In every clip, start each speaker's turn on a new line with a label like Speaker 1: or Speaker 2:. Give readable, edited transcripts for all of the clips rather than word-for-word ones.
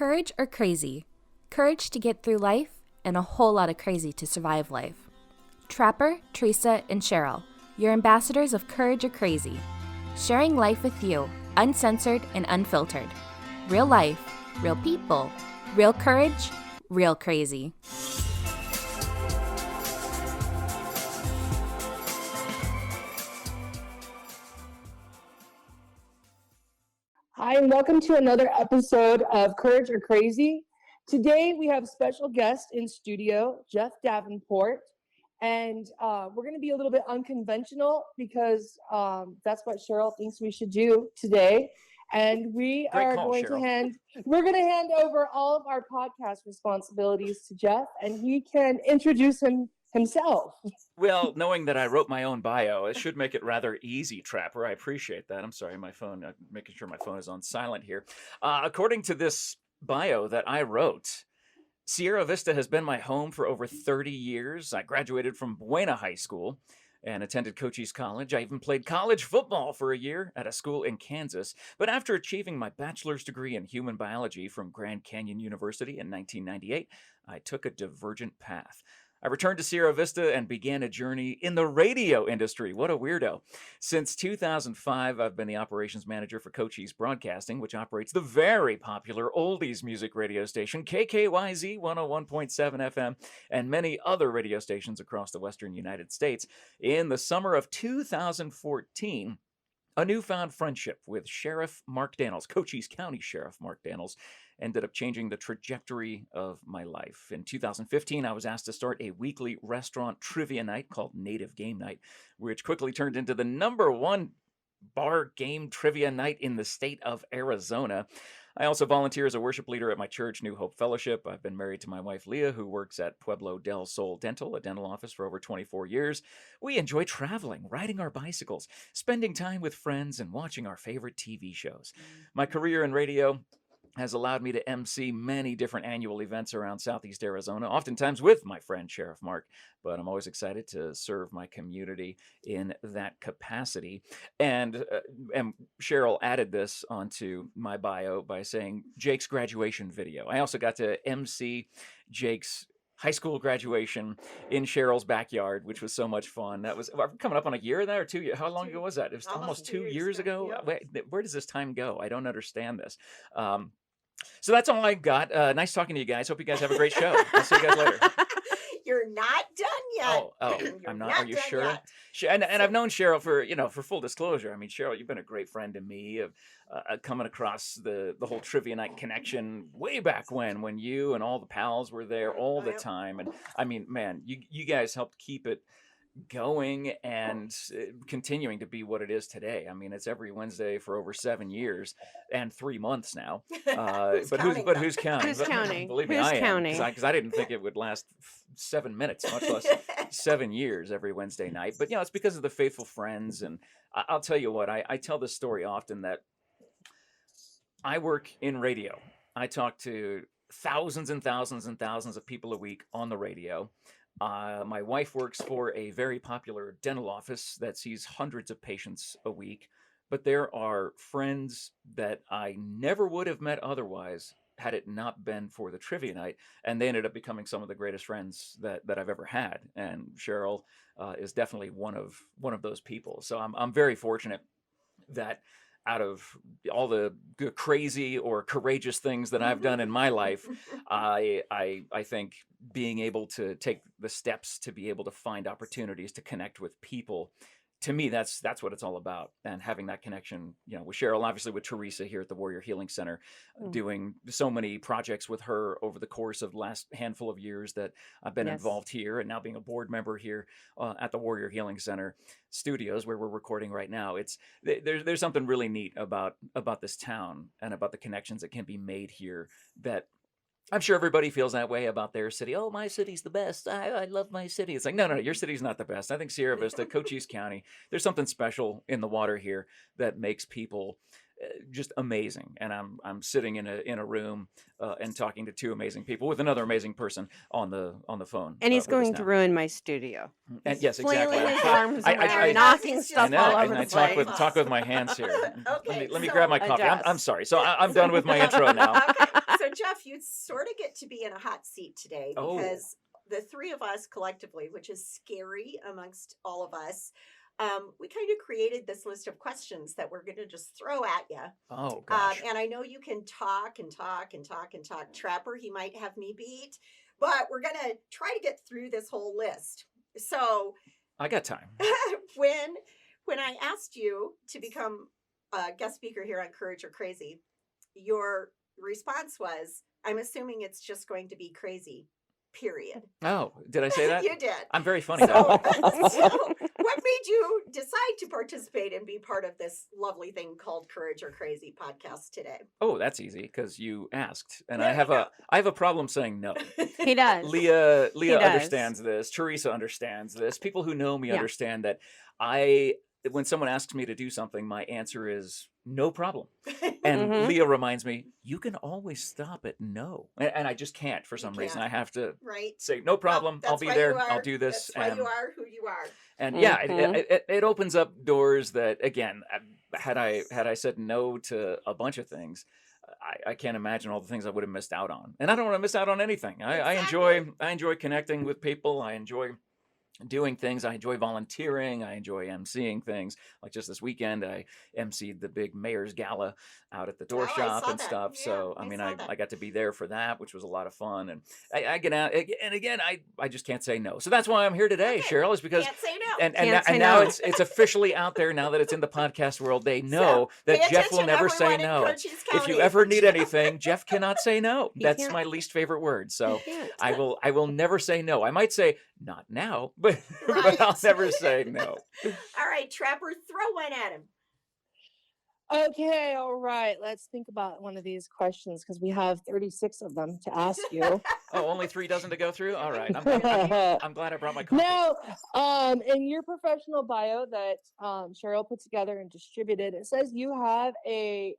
Speaker 1: Courage or crazy? Courage to get through life and a whole lot of crazy to survive life. Trapper, Teresa, and Cheryl, your ambassadors of Courage or Crazy. Sharing life with you, uncensored and unfiltered. Real life, real people, real courage, real crazy.
Speaker 2: Hi, and welcome to another episode of Courage or Crazy. Today we have special guest in studio, Jeff Davenport, and we're going to be a little bit unconventional because that's what Cheryl thinks we should do today. And we're going to hand over all of our podcast responsibilities to Jeff, and he can introduce himself.
Speaker 3: Well, knowing that I wrote my own bio, it should make it rather easy, Trapper. I appreciate that. I'm sorry, my phone, making sure my phone is on silent here. According to this bio that I wrote, Sierra Vista has been my home for over 30 years. I graduated from Buena High School and attended Cochise College. I even played college football for a year at a school in Kansas. But after achieving my bachelor's degree in human biology from Grand Canyon University in 1998, I took a divergent path. I returned to Sierra Vista and began a journey in the radio industry. What a weirdo. Since 2005, I've been the operations manager for Cochise Broadcasting, which operates the very popular oldies music radio station, KKYZ 101.7 FM, and many other radio stations across the western United States. In the summer of 2014, a newfound friendship with Sheriff Mark Daniels, Cochise County Sheriff Mark Daniels, ended up changing the trajectory of my life. In 2015, I was asked to start a weekly restaurant trivia night called Native Game Night, which quickly turned into the #1 bar game trivia night in the state of Arizona. I also volunteer as a worship leader at my church, New Hope Fellowship. I've been married to my wife, Leah, who works at Pueblo del Sol Dental, a dental office, for over 24 years. We enjoy traveling, riding our bicycles, spending time with friends, and watching our favorite TV shows. My career in radio has allowed me to MC many different annual events around Southeast Arizona, oftentimes with my friend Sheriff Mark, but I'm always excited to serve my community in that capacity. And Cheryl added this onto my bio by saying Jake's graduation video. I also got to MC Jake's high school graduation in Cheryl's backyard, which was so much fun. That was coming up on a year of that, or 2 years. How long ago was that? It was almost 2 years ago.
Speaker 2: Yep.
Speaker 3: Where does this time go? I don't understand this. So that's all I got. Nice talking to you guys. Hope you guys have a great show. I'll see you guys later.
Speaker 4: You're not done yet.
Speaker 3: I'm not. Are you sure? And I've known Cheryl for full disclosure. I mean, Cheryl, you've been a great friend to me. Of coming across the whole trivia night connection way back when you and all the pals were there all the time. And I mean, man, you guys helped keep it going and continuing to be what it is today. I mean, it's every Wednesday for over 7 years and 3 months now. Who's counting?
Speaker 5: Who's counting?
Speaker 3: Believe me, I am, because I didn't think it would last 7 minutes, much less 7 years every Wednesday night. But it's because of the faithful friends. And I'll tell you what, I tell this story often that I work in radio. I talk to thousands and thousands and thousands of people a week on the radio. My wife works for a very popular dental office that sees hundreds of patients a week, but there are friends that I never would have met otherwise had it not been for the trivia night, and they ended up becoming some of the greatest friends that I've ever had. And Cheryl is definitely one of those people. So I'm very fortunate that out of all the crazy or courageous things that I've done in my life, I think being able to take the steps to be able to find opportunities to connect with people, to me, that's what it's all about. And having that connection, with Cheryl, obviously with Teresa here at the Warrior Healing Center, doing so many projects with her over the course of the last handful of years that I've been involved here, and now being a board member here at the Warrior Healing Center studios where we're recording right now. There's something really neat about this town and about the connections that can be made here that I'm sure everybody feels that way about their city. Oh, my city's the best. I love my city. It's like, no, your city's not the best. I think Sierra Vista, Cochise County, there's something special in the water here that makes people just amazing. And I'm sitting in a room and talking to two amazing people with another amazing person on the phone.
Speaker 5: And he's going to ruin my studio.
Speaker 3: And yes, exactly.
Speaker 5: Flailing his arms around, knocking stuff all over the place.
Speaker 3: I talk with my hands here.
Speaker 4: Okay,
Speaker 3: Let me grab my coffee. I'm sorry. So I'm done with my intro now.
Speaker 4: Okay. So Jeff, you sort of get to be in a hot seat today
Speaker 3: Oh.
Speaker 4: because the three of us collectively, which is scary amongst all of us, we kind of created this list of questions that we're going to just throw at you.
Speaker 3: Oh, gosh.
Speaker 4: And I know you can talk and talk and talk and talk. Trapper, he might have me beat, but we're going to try to get through this whole list. So
Speaker 3: I got time.
Speaker 4: when I asked you to become a guest speaker here on Courage or Crazy, your response was, I'm assuming it's just going to be crazy, period.
Speaker 3: Oh, did I say that?
Speaker 4: You did.
Speaker 3: I'm very funny.
Speaker 4: So, what made you decide to participate and be part of this lovely thing called Courage or Crazy podcast today?
Speaker 3: Oh, that's easy because you asked, and
Speaker 4: There
Speaker 3: I have
Speaker 4: you go.
Speaker 3: I have a problem saying no.
Speaker 5: He does.
Speaker 3: Leah
Speaker 5: does.
Speaker 3: understands this. Teresa understands this. People who know me
Speaker 5: Yeah.
Speaker 3: understand that when someone asks me to do something, my answer is no problem. And
Speaker 5: Mhm.
Speaker 3: Leah reminds me, you can always stop at no. And I just can't for some reason. I
Speaker 4: can't.
Speaker 3: have to
Speaker 4: Right?
Speaker 3: say, no problem.
Speaker 4: Well,
Speaker 3: I'll
Speaker 4: that's
Speaker 3: be
Speaker 4: why
Speaker 3: there.
Speaker 4: you are-
Speaker 3: I'll do this.
Speaker 4: That's why you are who you are.
Speaker 3: And yeah,
Speaker 5: Mhm.
Speaker 3: it opens up doors that, again, had I said no to a bunch of things, I can't imagine all the things I would have missed out on. And I don't want to miss out on anything. I enjoy connecting with people. I enjoy doing things. I enjoy volunteering. I enjoy emceeing things. Like just this weekend, I emceed the big mayor's gala out at the door
Speaker 4: Oh, I
Speaker 3: shop
Speaker 4: saw
Speaker 3: and
Speaker 4: that.
Speaker 3: stuff.
Speaker 4: Yeah,
Speaker 3: So,
Speaker 4: I
Speaker 3: I mean,
Speaker 4: saw
Speaker 3: I
Speaker 4: that.
Speaker 3: got to be there for that, which was a lot of fun. And I get out, and again, I just can't say no. So that's why I'm here today,
Speaker 4: Okay.
Speaker 3: Cheryl, is because
Speaker 4: Can't say no.
Speaker 3: and now it's officially out there now that it's in the podcast world. They know that
Speaker 4: pay
Speaker 3: Jeff will
Speaker 4: attention,
Speaker 3: never say
Speaker 4: everyone in
Speaker 3: no.
Speaker 4: Cochise
Speaker 3: If you
Speaker 4: County.
Speaker 3: ever need anything, Jeff cannot say no.
Speaker 5: He
Speaker 3: That's
Speaker 5: can't.
Speaker 3: my least favorite word. So
Speaker 5: can't.
Speaker 3: I will never say no. I might say not now, but
Speaker 4: Right.
Speaker 3: but I'll never say no.
Speaker 4: All right, Trapper, throw one at him.
Speaker 2: Okay, all right. Let's think about one of these questions because we have 36 of them to ask you.
Speaker 3: Oh, only 3 dozen to go through. All right, I'm glad I brought my coffee.
Speaker 2: Now, in your professional bio that Cheryl put together and distributed, it says you have a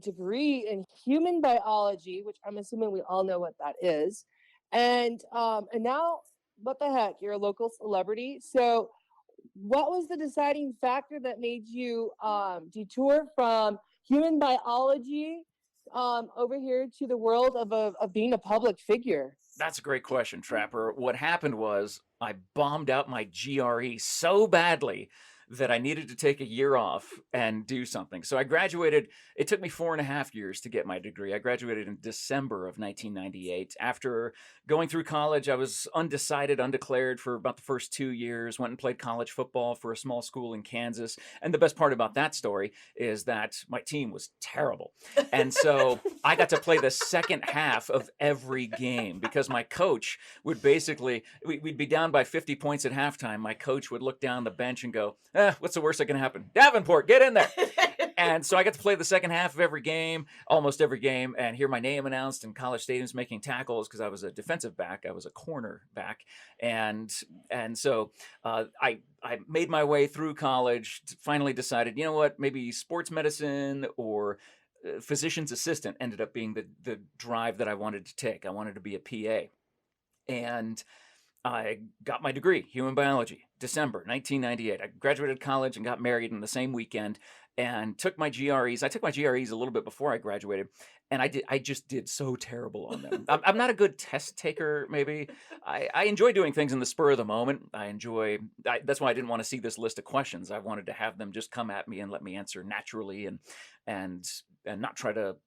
Speaker 2: degree in human biology, which I'm assuming we all know what that is, and now, what the heck? You're a local celebrity, so. What was the deciding factor that made you detour from human biology over here to the world of being a public figure?
Speaker 3: That's a great question, Trapper. What happened was I bombed out my GRE so badly that I needed to take a year off and do something. So I graduated. It took me 4.5 years to get my degree. I graduated in December of 1998. After going through college, I was undecided, undeclared for about the first 2 years, went and played college football for a small school in Kansas. And the best part about that story is that my team was terrible. And so I got to play the second half of every game because my coach would basically, we'd be down by 50 points at halftime. My coach would look down the bench and go, what's the worst that can happen? Davenport, get in there. And so I got to play the second half of every game, almost every game, and hear my name announced in college stadiums making tackles because I was a defensive back. I was a corner back. And so I made my way through college, finally decided, you know what, maybe sports medicine or physician's assistant ended up being the drive that I wanted to take. I wanted to be a PA. And I got my degree, human biology, December 1998. I graduated college and got married in the same weekend and took my GREs. I took my GREs a little bit before I graduated, and I just did so terrible on them. I'm not a good test taker, maybe. I enjoy doing things in the spur of the moment. That's why I didn't want to see this list of questions. I wanted to have them just come at me and let me answer naturally and not try to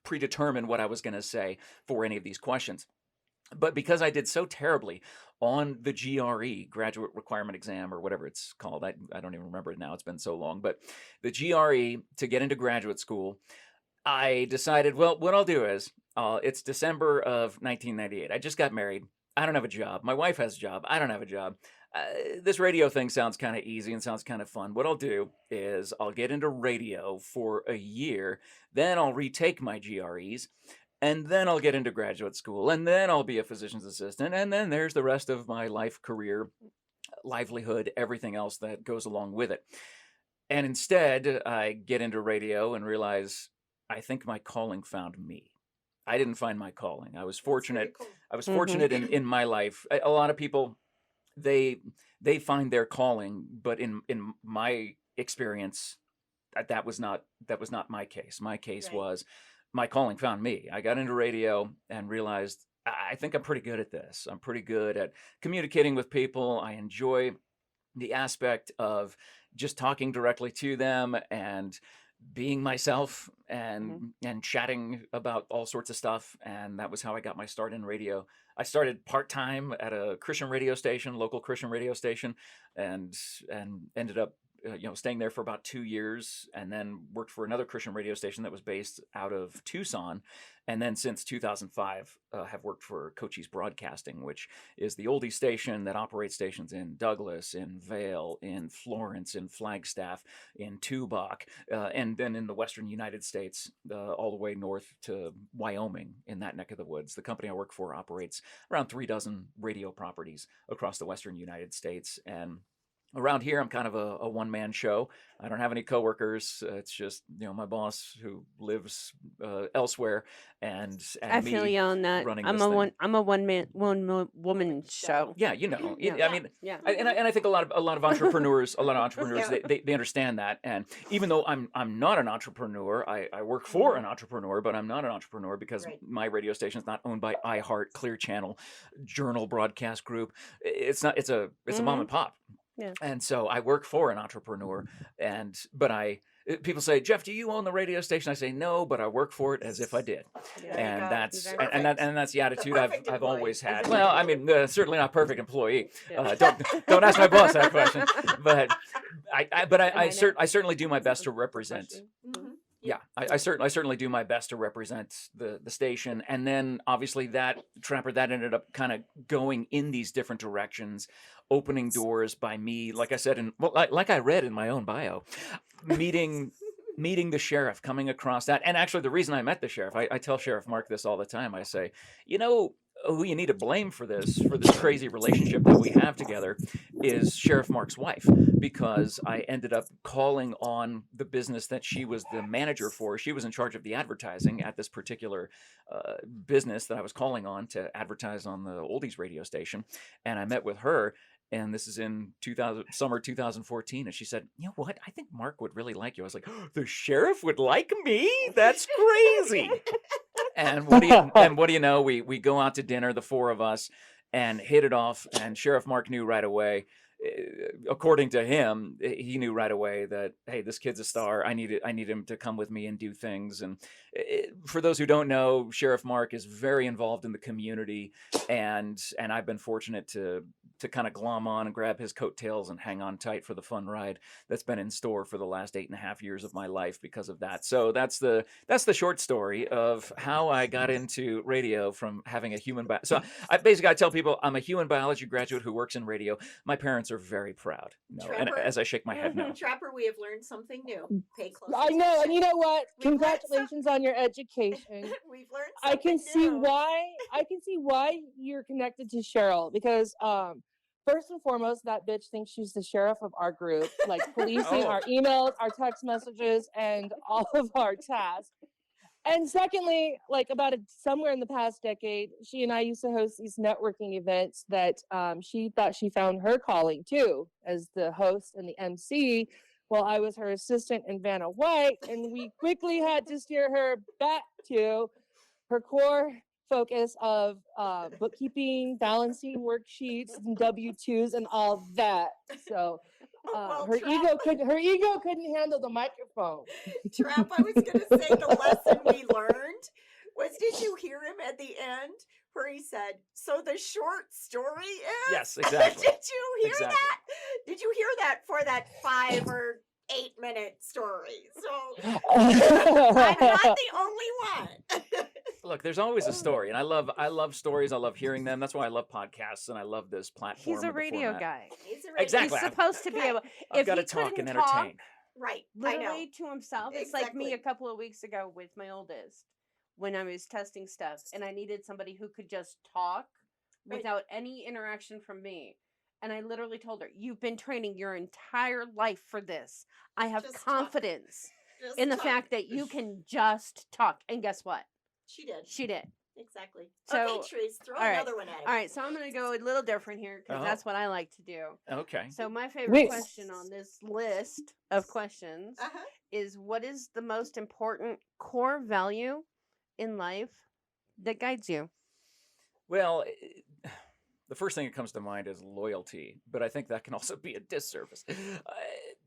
Speaker 3: predetermine what I was going to say for any of these questions. But because I did so terribly on the GRE, graduate requirement exam, or whatever it's called, I don't even remember it now. It's been so long. But the GRE to get into graduate school, I decided, well, what I'll do is, it's December of 1998. I just got married. I don't have a job. My wife has a job. I don't have a job. This radio thing sounds kind of easy and sounds kind of fun. What I'll do is I'll get into radio for a year. Then I'll retake my GREs. And then I'll get into graduate school, and then I'll be a physician's assistant, and then there's the rest of my life, career, livelihood, everything else that goes along with it. And instead, I get into radio and realize I think my calling found me. I didn't find my calling. I was fortunate.
Speaker 4: Cool.
Speaker 3: I was fortunate in my life. A lot of people, they find their calling, but in my experience, that was not my case. My case
Speaker 4: Right.
Speaker 3: was my calling found me. I got into radio and realized I think I'm pretty good at this. I'm pretty good at communicating with people. I enjoy the aspect of just talking directly to them and being myself and chatting about all sorts of stuff. And that was how I got my start in radio. I started part-time at a Christian radio station, local Christian radio station, and ended up staying there for about 2 years, and then worked for another Christian radio station that was based out of Tucson. And then since 2005 have worked for Cochise Broadcasting, which is the oldie station that operates stations in Douglas, in Vail, in Florence, in Flagstaff, in Tubac, and then in the western United States, all the way north to Wyoming, in that neck of the woods. The company I work for operates around 36 radio properties across the western United States. And around here, I'm kind of a one-man show. I don't have any coworkers. It's just my boss who lives elsewhere, and
Speaker 5: I feel
Speaker 3: me
Speaker 5: you on that.
Speaker 3: running
Speaker 5: I'm
Speaker 3: this
Speaker 5: a
Speaker 3: thing.
Speaker 5: I'm a woman show.
Speaker 3: Yeah,
Speaker 5: Yeah.
Speaker 3: I mean,
Speaker 5: Yeah.
Speaker 3: and I think a lot of entrepreneurs,
Speaker 4: Yeah.
Speaker 3: they understand that. And even though I'm not an entrepreneur, I work for an entrepreneur, but I'm not an entrepreneur because
Speaker 4: Right.
Speaker 3: my radio station is not owned by iHeart, Clear Channel, Journal Broadcast Group. It's not. It's a mom and pop.
Speaker 5: Yeah.
Speaker 3: And so I work for an entrepreneur, but people say, Jeff, do you own the radio station? I say no, but I work for it as if I did.
Speaker 4: There
Speaker 3: And
Speaker 4: you go.
Speaker 3: that's
Speaker 5: Very
Speaker 3: and that's the attitude
Speaker 4: perfect
Speaker 3: I've
Speaker 4: employee.
Speaker 3: always had.
Speaker 5: As a
Speaker 3: Well, I mean, certainly not perfect employee.
Speaker 5: Yeah.
Speaker 3: Don't ask my boss that question. But I
Speaker 5: I know.
Speaker 3: certainly do my best to represent.
Speaker 4: Mhm.
Speaker 3: Yeah, I certainly do my best to represent the station. And then obviously that ended up kind of going in these different directions, opening doors by me, like I said, like I read in my own bio, meeting the sheriff, coming across that. And actually the reason I met the sheriff, I tell Sheriff Mark this all the time. I say, who you need to blame for this crazy relationship that we have together is Sheriff Mark's wife, because I ended up calling on the business that she was the manager for. She was in charge of the advertising at this particular business that I was calling on to advertise on the oldies radio station. And I met with her, and this is in summer 2014. And she said, "You know what? I think Mark would really like you." I was like, "The sheriff would like me? That's crazy." And what do you know? We go out to dinner, the four of us, and hit it off. And Sheriff Mark knew right away. According to him, he knew right away that, hey, this kid's a star. I need him to come with me and do things. And for those who don't know, Sheriff Mark is very involved in the community, and I've been fortunate to kind of glom on and grab his coattails and hang on tight for the fun ride that's been in store for the last 8.5 years of my life because of that. So that's the short story of how I got into radio from having a human so I tell people I'm a human biology graduate who works in radio. My parents are very proud. No, and
Speaker 4: Trapper.
Speaker 3: as I shake my head, no.
Speaker 4: Trapper, we have learned something new. Pay close
Speaker 2: I know, and
Speaker 4: attention.
Speaker 2: you know what?
Speaker 4: We've learned
Speaker 2: Congratulations on your education.
Speaker 4: We've learned
Speaker 2: I
Speaker 4: something
Speaker 2: can see
Speaker 4: new.
Speaker 2: why you're connected to Cheryl, because first and foremost, that bitch thinks she's the sheriff of our group, like policing
Speaker 3: Oh.
Speaker 2: our emails, our text messages, and all of our tasks. And secondly, like somewhere in the past decade, she and I used to host these networking events that she thought she found her calling too, as the host and the MC, while I was her assistant in Vanna White. And we quickly had to steer her back to her core focus of bookkeeping, balancing worksheets, and W-2s, and all that. So
Speaker 4: Well,
Speaker 2: her
Speaker 4: Trap-
Speaker 2: ego couldn't handle the microphone.
Speaker 4: Trap, I was going to say the lesson we learned was, did you hear him at the end where he said, "So the short story is"?
Speaker 3: Yes, exactly.
Speaker 4: Did you hear
Speaker 3: Exactly.
Speaker 4: that? Did you hear that for that 5 or 8 minute story? So I'm not the only one.
Speaker 3: Look, there's always a story, and I love stories. I love hearing them. That's why I love podcasts, and I love this platform.
Speaker 5: He's a
Speaker 3: with the
Speaker 5: radio
Speaker 3: format.
Speaker 5: guy.
Speaker 4: He's a radio-
Speaker 3: Exactly.
Speaker 5: He's supposed to be able.
Speaker 3: I've
Speaker 5: If
Speaker 3: got to
Speaker 5: he
Speaker 3: talk
Speaker 5: couldn't
Speaker 3: and
Speaker 5: talk,
Speaker 3: entertain.
Speaker 4: Right. I know.
Speaker 5: literally to himself. It's like me
Speaker 4: Exactly.
Speaker 5: a couple of weeks ago with my oldest when I was testing stuff and I needed somebody who could just talk
Speaker 4: Right.
Speaker 5: without any interaction from me. And I literally told her, "You've been training your entire life for this. I have
Speaker 4: Just talk.
Speaker 5: confidence
Speaker 4: Just
Speaker 5: in the
Speaker 4: talk.
Speaker 5: fact that you can just talk." And guess what?
Speaker 4: She did.
Speaker 5: She did.
Speaker 4: Exactly.
Speaker 5: So,
Speaker 4: okay, Trees, throw
Speaker 5: all right.
Speaker 4: another one at him.
Speaker 5: All right, so I'm going to go a little different here because
Speaker 3: Oh.
Speaker 5: that's what I like to do.
Speaker 3: Okay.
Speaker 5: So my favorite
Speaker 2: Wait.
Speaker 5: question on this list of questions
Speaker 4: Uh-huh.
Speaker 5: is, what is the most important core value in life that guides you?
Speaker 3: Well, the first thing that comes to mind is loyalty, but I think that can also be a disservice.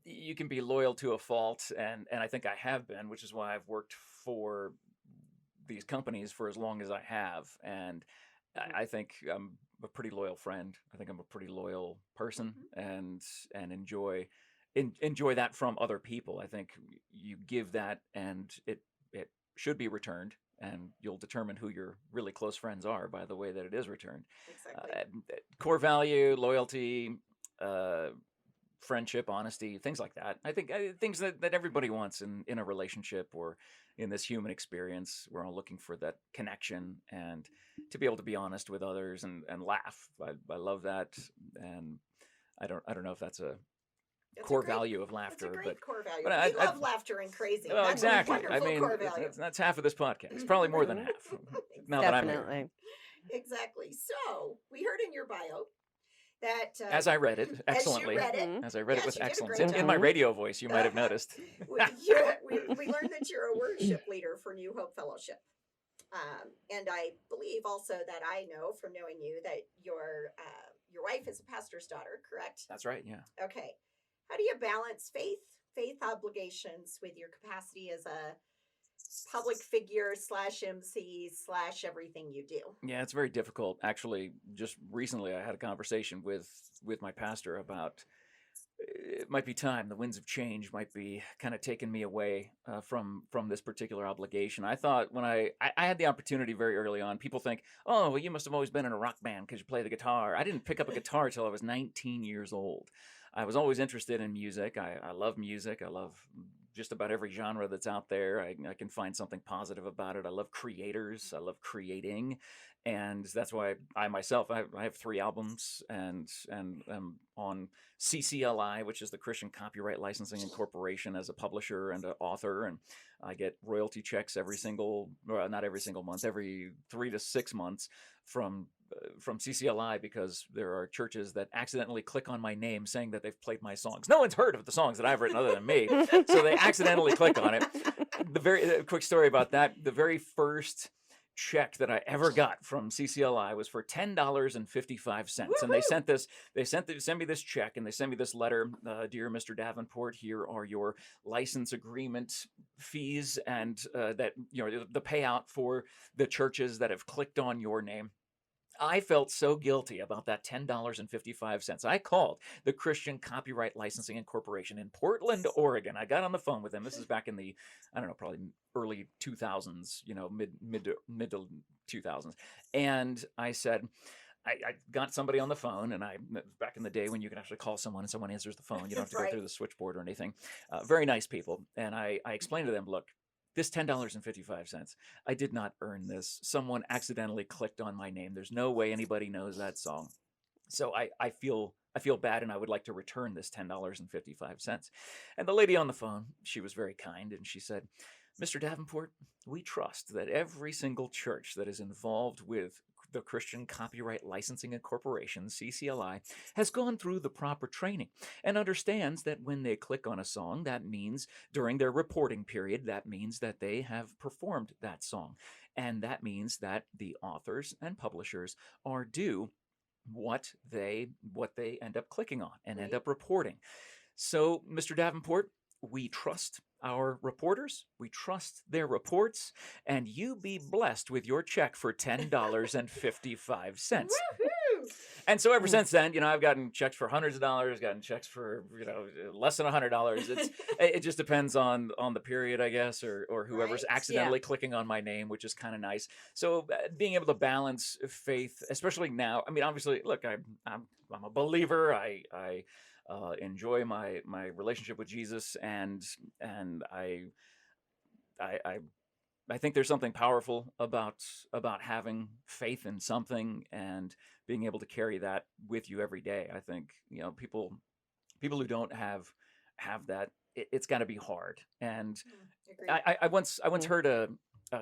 Speaker 3: You can be loyal to a fault, and I think I have been, which is why I've worked for these companies for as long as I have, and I think I'm a pretty loyal friend. I think I'm a pretty loyal person, and enjoy that from other people. I think you give that, and it should be returned, and you'll determine who your really close friends are by the way that it is returned.
Speaker 4: Exactly.
Speaker 3: Core value, loyalty, uh, friendship, honesty, things like that. I think things that everybody wants in a relationship or in this human experience. We're all looking for that connection and to be able to be honest with others and laugh. I love that, and I don't know if that's a
Speaker 4: That's
Speaker 3: core
Speaker 4: a great,
Speaker 3: value of
Speaker 4: That's a
Speaker 3: laughter,
Speaker 4: great core value.
Speaker 3: but
Speaker 4: We love laughter and crazy.
Speaker 3: well,
Speaker 4: That's
Speaker 3: exactly.
Speaker 4: a wonderful
Speaker 3: I mean,
Speaker 4: core value.
Speaker 3: that's half of this podcast. Probably more than half. Now that I'm here,
Speaker 5: Definitely.
Speaker 4: Exactly. So we heard in your bio that
Speaker 3: as I read it excellently,
Speaker 4: as you read it,
Speaker 5: Mhm.
Speaker 3: as I read it
Speaker 4: Yes,
Speaker 3: with
Speaker 4: you did a
Speaker 3: excellence,
Speaker 4: great
Speaker 3: in my
Speaker 5: job.
Speaker 3: radio voice, you might have
Speaker 4: Uh-huh.
Speaker 3: noticed.
Speaker 4: we learned that you're a worship leader for New Hope Fellowship. And I believe also that I know from knowing you that your wife is a pastor's daughter, correct?
Speaker 3: That's right. Yeah.
Speaker 4: Okay. How do you balance faith obligations with your capacity as a public figure / MC / everything you do?
Speaker 3: Yeah, it's very difficult. Actually, just recently I had a conversation with my pastor about it might be time. The winds of change might be kind of taking me away from this particular obligation. I thought when I had the opportunity very early on, people think, oh, well, you must have always been in a rock band because you play the guitar. I didn't pick up a guitar till I was 19 years old. I was always interested in music. I love music. I love just about every genre that's out there. I can find something positive about it. I love creators. I love creating. And that's why I myself, I have 3 albums and I'm on CCLI, which is the Christian Copyright Licensing and Corporation, as a publisher and an author. And I get royalty checks every single, well, not every single month, every 3 to 6 months from CCLI, because there are churches that accidentally click on my name saying that they've played my songs. No one's heard of the songs that I've written other than me, so they accidentally click on it. The quick story about that: the very first check that I ever got from CCLI was for $10.55, and they sent me this check, and they sent me this letter. Dear Mr. Davenport, here are your license agreement fees, and that the payout for the churches that have clicked on your name. I felt so guilty about that $10.55. I called the Christian Copyright Licensing and Corporation in Portland, Oregon. I got on the phone with them. This is back in the, I don't know, probably early 2000s, mid to 2000s. And I said, I got somebody on the phone, and back in the day when you could actually call someone and someone answers the phone, you don't have to go
Speaker 4: Right.
Speaker 3: through the switchboard or anything. Very nice people. And I explained to them, look, this $10.55, I did not earn this. Someone accidentally clicked on my name. There's no way anybody knows that song. So I feel bad, and I would like to return this $10.55. And the lady on the phone, she was very kind, and she said, Mr. Davenport, we trust that every single church that is involved with the Christian Copyright Licensing and Corporation, CCLI, has gone through the proper training and understands that when they click on a song, that means during their reporting period, that means that they have performed that song. And that means that the authors and publishers are due what they end up clicking on and end
Speaker 4: Right.
Speaker 3: up reporting. So, Mr. Davenport, we trust our reporters, we trust their reports, and you be blessed with your check for $10.55.
Speaker 4: Woohoo!
Speaker 3: And so ever since then, I've gotten checks for hundreds of dollars, gotten checks for less than $100. It just depends on the period, I guess, or whoever's
Speaker 4: Right.
Speaker 3: accidentally clicking on my name, which is kind of nice. So being able to balance faith, especially now. I mean, obviously, look, I'm a believer. I enjoy my relationship with Jesus, and I think there's something powerful about having faith in something and being able to carry that with you every day. I think people who don't have that, it's got to be hard. And
Speaker 4: Agreed.
Speaker 3: I once heard a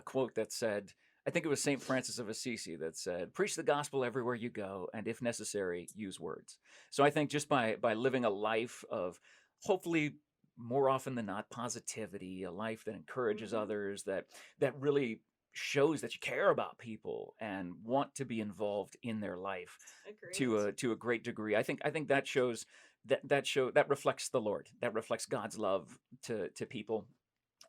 Speaker 3: quote that said, I think it was St. Francis of Assisi that said, preach the gospel everywhere you go, and if necessary, use words. So I think just by living a life of hopefully more often than not positivity, a life that encourages
Speaker 4: Mhm.
Speaker 3: others, that really shows that you care about people and want to be involved in their life
Speaker 4: Agreed.
Speaker 3: to a great degree. I think that shows that reflects the Lord. That reflects God's love to people,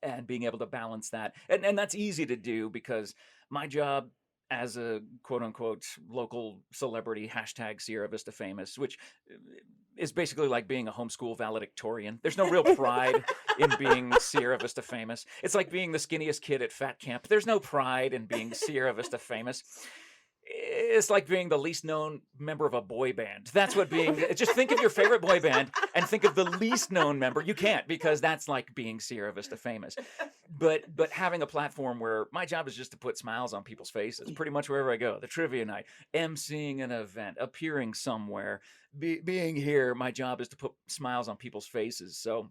Speaker 3: and being able to balance that. And that's easy to do because my job as a quote unquote local celebrity, hashtag Sierra Vista famous, which is basically like being a homeschool valedictorian. There's no real pride in being Sierra Vista famous. It's like being the skinniest kid at fat camp. There's no pride in being Sierra Vista famous. It's like being the least known member of a boy band. That's what being, just think of your favorite boy band and think of the least known member. You can't, because that's like being Sierra Vista famous. But having a platform where my job is just to put smiles on people's faces pretty much wherever I go. The trivia night, emceeing an event, appearing somewhere, being here, my job is to put smiles on people's faces. So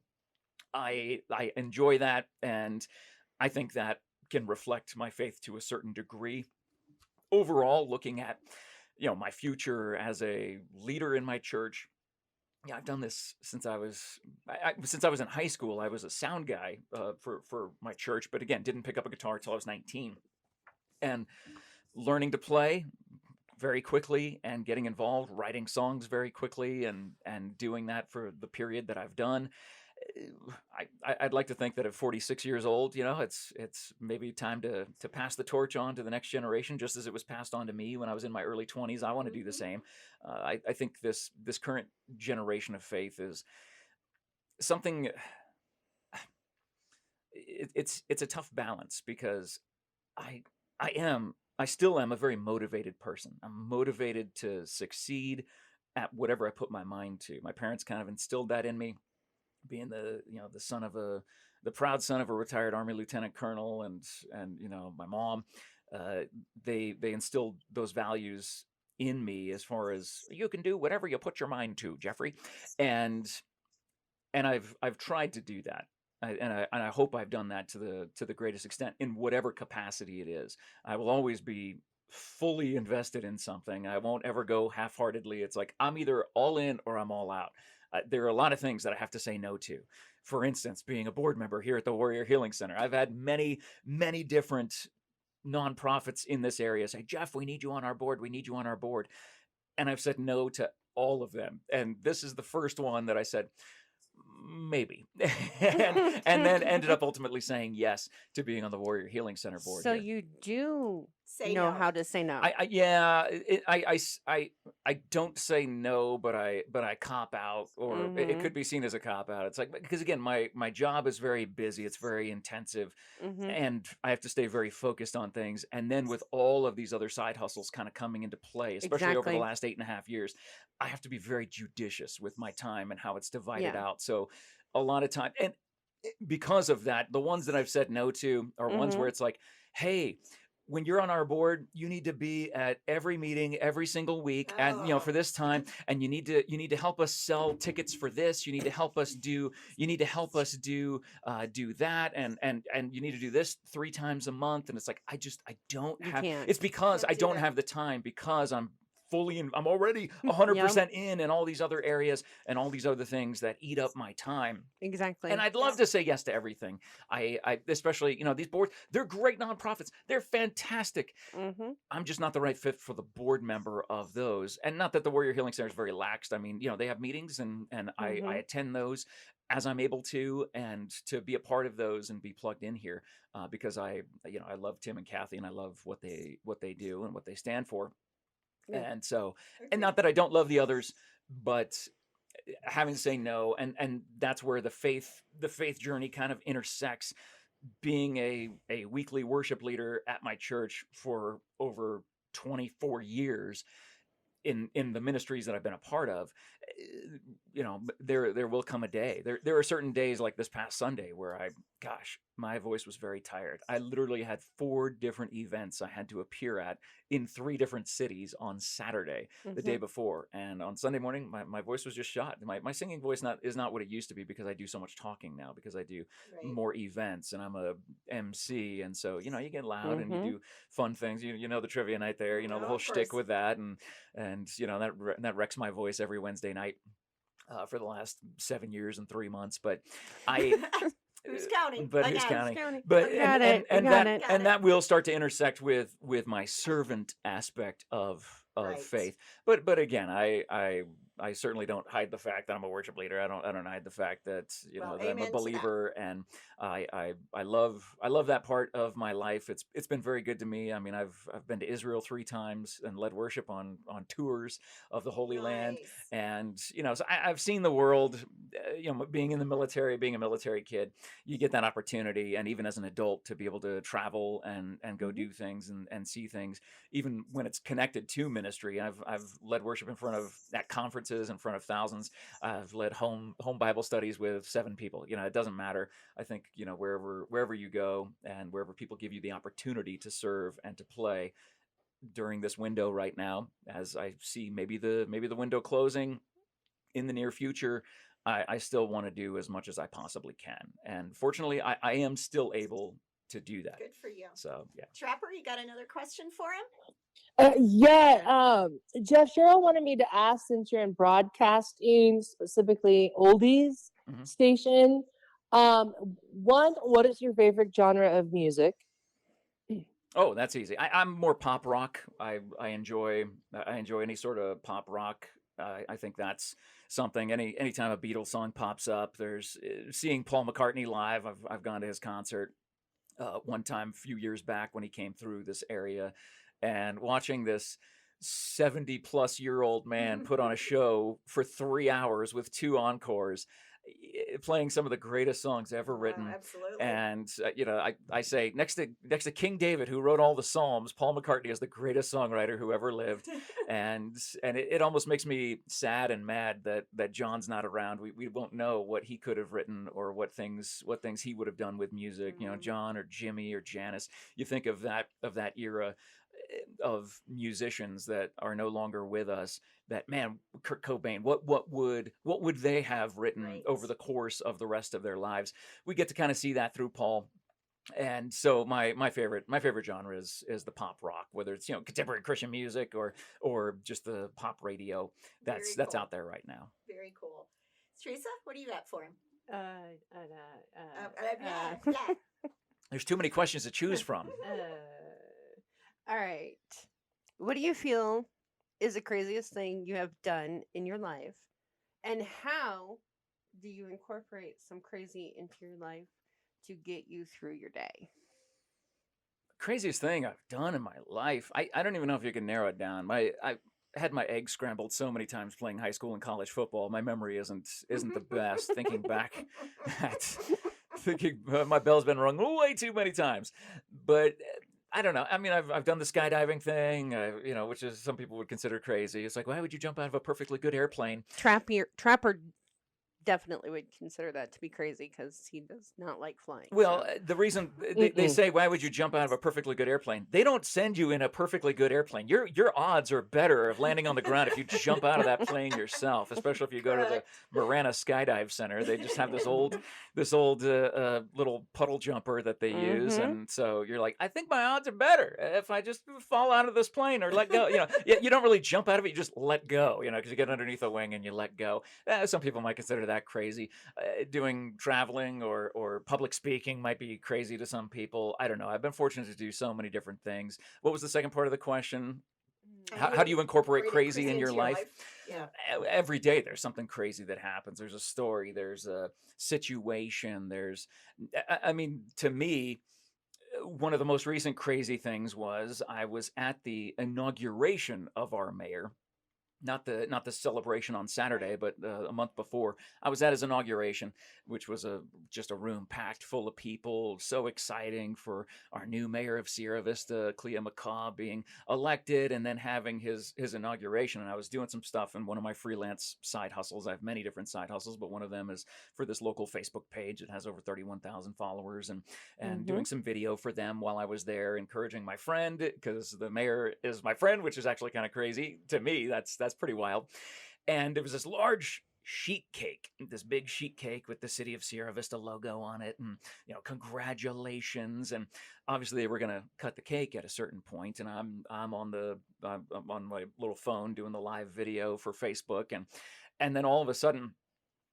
Speaker 3: I enjoy that, and I think that can reflect my faith to a certain degree. Overall, looking at my future as a leader in my church, yeah, I've done this since since I was in high school. I was a sound guy for my church, but again, didn't pick up a guitar until I was 19, and learning to play very quickly and getting involved, writing songs very quickly, and doing that for the period that I've done. I'd like to think that at 46 years old, it's maybe time to pass the torch on to the next generation, just as it was passed on to me when I was in my early 20s. I want to do the
Speaker 4: Mhm.
Speaker 3: same. I think this current generation of faith is something. It's a tough balance because I I still am a very motivated person. I'm motivated to succeed at whatever I put my mind to. My parents kind of instilled that in me, being the son of the proud son of a retired Army lieutenant colonel, and my mom, uh, they instilled those values in me, as far as you can do whatever you put your mind to, Jeffrey. And and I've tried to do that. And I hope I've done that to the greatest extent in whatever capacity it is. I will always be fully invested in something. I won't ever go half-heartedly. It's like I'm either all in or I'm all out. There are a lot of things that I have to say no to. For instance, being a board member here at the Warrior Healing Center, I've had many different nonprofits in this area say, Jeff, we need you on our board. We need you on our board. And I've said no to all of them. And this is the first one that I said, maybe. And then ended up ultimately saying yes to being on the Warrior Healing Center board
Speaker 5: So
Speaker 3: here.
Speaker 5: you do
Speaker 4: Say
Speaker 5: know
Speaker 4: no.
Speaker 5: how to say no.
Speaker 3: Yeah, I don't say no, but I cop out, or it
Speaker 5: Mhm.
Speaker 3: could be seen as a cop out. It's like, because again, my job is very busy, it's very intensive,
Speaker 5: Mhm.
Speaker 3: and I have to stay very focused on things. And then with all of these other side hustles kind of coming into play, especially over the
Speaker 5: Exactly.
Speaker 3: last 8.5 years, I have to be very judicious with my time and how it's divided
Speaker 5: Yeah.
Speaker 3: out. So a lot of time, and because of that, the ones that I've said no to are ones where
Speaker 5: Mhm.
Speaker 3: it's like, hey, when you're on our board, you need to be at every meeting every single week, and for
Speaker 4: Oh.
Speaker 3: this time, and you need to help us sell tickets for this. You need to help us do that, and you need to do this 3 times a month. And it's like, I don't
Speaker 5: You
Speaker 3: have.
Speaker 5: can't.
Speaker 3: It's because
Speaker 4: Can't
Speaker 3: I
Speaker 4: do
Speaker 3: don't
Speaker 4: it.
Speaker 3: have the time, because I'm already
Speaker 5: Yep.
Speaker 3: 100% in all these other areas and all these other things that eat up my time. And
Speaker 5: Exactly.
Speaker 3: I'd love
Speaker 4: Yeah.
Speaker 3: to say yes to everything. I especially, these boards, they're great nonprofits. They're fantastic.
Speaker 5: Mhm.
Speaker 3: I'm just not the right fit for the board member of those. And not that the Warrior Healing Center is very laxed. I mean, they have meetings, and I
Speaker 5: Mhm.
Speaker 3: attend those as I'm able to, and to be a part of those and be plugged in here, because I love Tim and Kathy, and I love what they do and what they stand for.
Speaker 5: Yeah.
Speaker 3: And so, and
Speaker 4: Agreed.
Speaker 3: not that I don't love the others, but having to say no, and that's where the faith journey kind of intersects. Being a weekly worship leader at my church for over 24 years, in the ministries that I've been a part of, there will come a day. There are certain days like this past Sunday where my voice was very tired. I literally had 4 different events I had to appear at in 3 different cities on Saturday, the day before, and on Sunday morning my voice was just shot. My singing voice is not what it used to be, because I do so much talking now, because I do
Speaker 4: Right.
Speaker 3: more events and I'm a MC, and so you get loud and you
Speaker 5: Mhm.
Speaker 3: do fun things. You know the trivia night there, the
Speaker 4: Oh,
Speaker 3: whole
Speaker 4: of
Speaker 3: shtick
Speaker 4: course.
Speaker 3: with that, and that wrecks my voice every Wednesday night for the last 7 years and 3 months. But I,
Speaker 4: Who's counting?
Speaker 3: but
Speaker 4: I
Speaker 3: who's
Speaker 4: got it.
Speaker 3: counting?
Speaker 5: County.
Speaker 3: But
Speaker 4: Okay.
Speaker 5: Got it. We got it.
Speaker 4: Got it.
Speaker 3: that will start to intersect with my servant aspect of
Speaker 4: Right.
Speaker 3: faith. But again, I certainly don't hide the fact that I'm a worship leader. I don't hide the fact that
Speaker 4: Well,
Speaker 3: that I'm a
Speaker 4: amen to that.
Speaker 3: believer, and I love that part of my life. It's been very good to me. I mean, I've been to Israel 3 times and led worship on tours of the Holy Land,
Speaker 4: Nice.
Speaker 3: and so I've seen the world. Being in the military, being a military kid, you get that opportunity, and even as an adult, to be able to travel and go do things and see things, even when it's connected to ministry. I've led worship at conferences in front of thousands. I've led home Bible studies with 7 people. It doesn't matter. I think wherever you go, and wherever people give you the opportunity to serve and to play during this window right now, as I see maybe the window closing in the near future, I still want to do as much as I possibly can. And fortunately, I am still able to do that.
Speaker 4: Good for you.
Speaker 3: So, yeah.
Speaker 4: Trapper, you got another question for him?
Speaker 2: Jeff, Cheryl wanted me to ask, since you're in broadcasting, specifically oldies
Speaker 3: Mhm.
Speaker 2: station, one, what is your favorite genre of music?
Speaker 3: Oh, that's easy. I'm more pop rock. I enjoy any sort of pop rock. I think that's something. Anytime a Beatles song pops up, there's seeing Paul McCartney live. I've gone to his concert one time a few years back when he came through this area, and watching this 70-plus-year-old man put on a show for 3 hours with 2 encores, playing some of the greatest songs ever
Speaker 4: Wow,
Speaker 3: written.
Speaker 4: absolutely.
Speaker 3: And I say, next to King David, who wrote all the Psalms, Paul McCartney is the greatest songwriter who ever lived. and it almost makes me sad and mad that John's not around. We won't know what he could have written, or what things he would have done with music. John or Jimmy or Janis. You think of that era of musicians that are no longer with us, that, man, Kurt Cobain, what would they have written
Speaker 4: Right.
Speaker 3: over the course of the rest of their lives? We get to kind of see that through Paul. And so my favorite genre is the pop rock, whether it's contemporary Christian music or just the pop radio that's
Speaker 4: Very cool.
Speaker 3: out there right now.
Speaker 4: Very cool. Teresa, what do you got for him?
Speaker 5: Yeah.
Speaker 3: There's too many questions to choose from.
Speaker 5: All right. What do you feel is the craziest thing you have done in your life? And how do you incorporate some crazy into your life to get you through your day?
Speaker 3: Craziest thing I've done in my life. I don't even know if you can narrow it down. I had my eggs scrambled so many times playing high school and college football. My memory isn't the best. Thinking back my bell's been rung way too many times. But I don't know. I mean, I've done the skydiving thing, which is, some people would consider crazy. It's like, why would you jump out of a perfectly good airplane?
Speaker 5: Trapper definitely would consider that to be crazy, because he does not like flying.
Speaker 3: Well,
Speaker 5: so.
Speaker 3: the reason they say, why would you jump out of a perfectly good airplane? They don't send you in a perfectly good airplane. Your odds are better of landing on the ground if you jump out of that plane yourself, especially if you go to the Marana Skydive Center. They just have this old little puddle jumper that they use, and so you're like, I think my odds are better if I just fall out of this plane or let go. You don't really jump out of it; you just let go. Because you get underneath the wing and you let go. Some people might consider that crazy. Doing traveling or public speaking might be crazy to some people. I don't know. I've been fortunate to do so many different things. What was the second part of the question? How do you incorporate crazy in your life?
Speaker 4: Yeah.
Speaker 3: Every day there's something crazy that happens. There's a story. There's a situation. I mean, to me, one of the most recent crazy things was I was at the inauguration of our mayor not the celebration on Saturday, but a month before, I was at his inauguration, which was just a room packed full of people. So exciting for our new mayor of Sierra Vista, Clea McCaw, being elected, and then having his inauguration. And I was doing some stuff in one of my freelance side hustles. I have many different side hustles, but one of them is for this local Facebook page. It has over 31,000 followers, and doing some video for them while I was there, encouraging my friend, because the mayor is my friend, which is actually kind of crazy to me. That's pretty wild. And it was this large sheet cake, this big sheet cake with the City of Sierra Vista logo on it, and congratulations. And obviously they were going to cut the cake at a certain point, and I'm on my little phone doing the live video for Facebook, and then all of a sudden,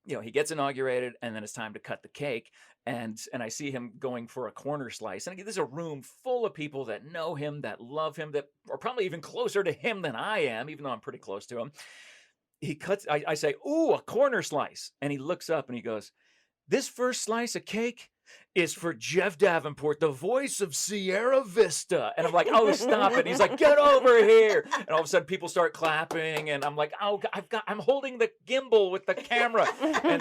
Speaker 3: he gets inaugurated, and then it's time to cut the cake. And I see him going for a corner slice. And there's a room full of people that know him, that love him, that are probably even closer to him than I am, even though I'm pretty close to him. He cuts, I say, "Ooh, a corner slice." And he looks up and he goes, "This first slice of cake is for Jeff Davenport, the voice of Sierra Vista." And I'm like, "Oh, stop it." And he's like, "Get over here." And all of a sudden people start clapping, and I'm like, "Oh, I'm holding the gimbal with the camera."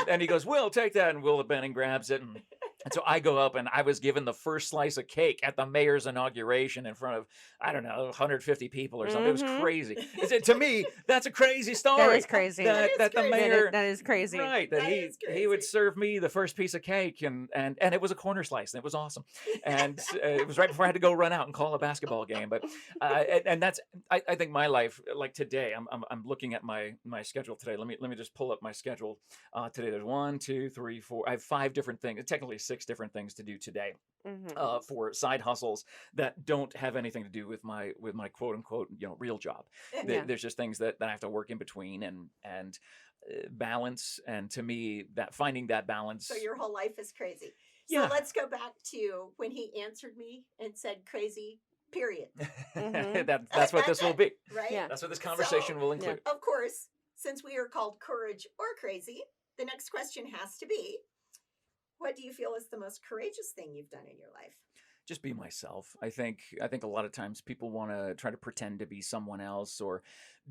Speaker 3: And he goes, "Will, take that." And Will Benning grabs it. And so I go up, and I was given the first slice of cake at the mayor's inauguration in front of, I don't know, 150 people or something. It was crazy. To me, that's a crazy story.
Speaker 5: That is crazy.
Speaker 3: That the mayor,
Speaker 5: that is crazy.
Speaker 3: right? That he would serve me the first piece of cake, and it was a corner slice, and it was awesome. And it was right before I had to go run out and call a basketball game. But and that's I think my life, like today, I'm looking at my schedule today. Let me just pull up my schedule today. There's 1, 2, 3, 4. I have 5 different things, technically 6 different things to do today, for side hustles that don't have anything to do with my quote unquote real job. There's just things that I have to work in between and balance. And to me, that finding that balance.
Speaker 4: So your whole life is crazy.
Speaker 3: Yeah.
Speaker 4: So let's go back to when he answered me and said crazy, period.
Speaker 3: That's what this will be.
Speaker 4: Right?
Speaker 5: Yeah.
Speaker 3: That's what this conversation will include.
Speaker 4: Of course, since we are called Courage or Crazy, the next question has to be, what do you feel is the most courageous thing you've done in your life?
Speaker 3: Just be myself. I think a lot of times people want to try to pretend to be someone else, or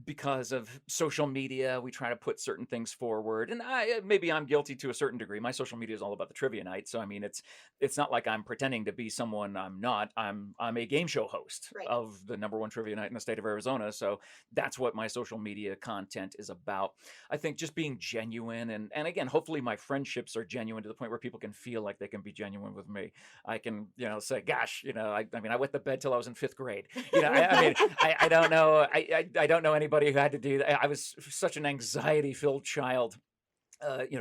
Speaker 3: because of social media, we try to put certain things forward. And maybe I'm guilty to a certain degree. My social media is all about the trivia night, so I mean, it's not like I'm pretending to be someone I'm not. I'm a game show host of the #1 trivia night in the state of Arizona, so that's what my social media content is about. I think just being genuine, and again, hopefully my friendships are genuine to the point where people can feel like they can be genuine with me. I can say, "Gosh, I mean, I wet the bed till I was in 5th grade." I don't know. I don't know anybody who had to do that. I was such an anxiety-filled child,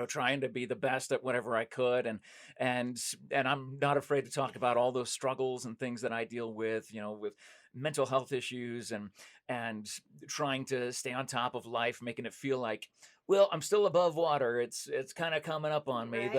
Speaker 3: trying to be the best at whatever I could, and I'm not afraid to talk about all those struggles and things that I deal with, with mental health issues, and trying to stay on top of life, making it feel like, well, I'm still above water. It's kind of coming up on me,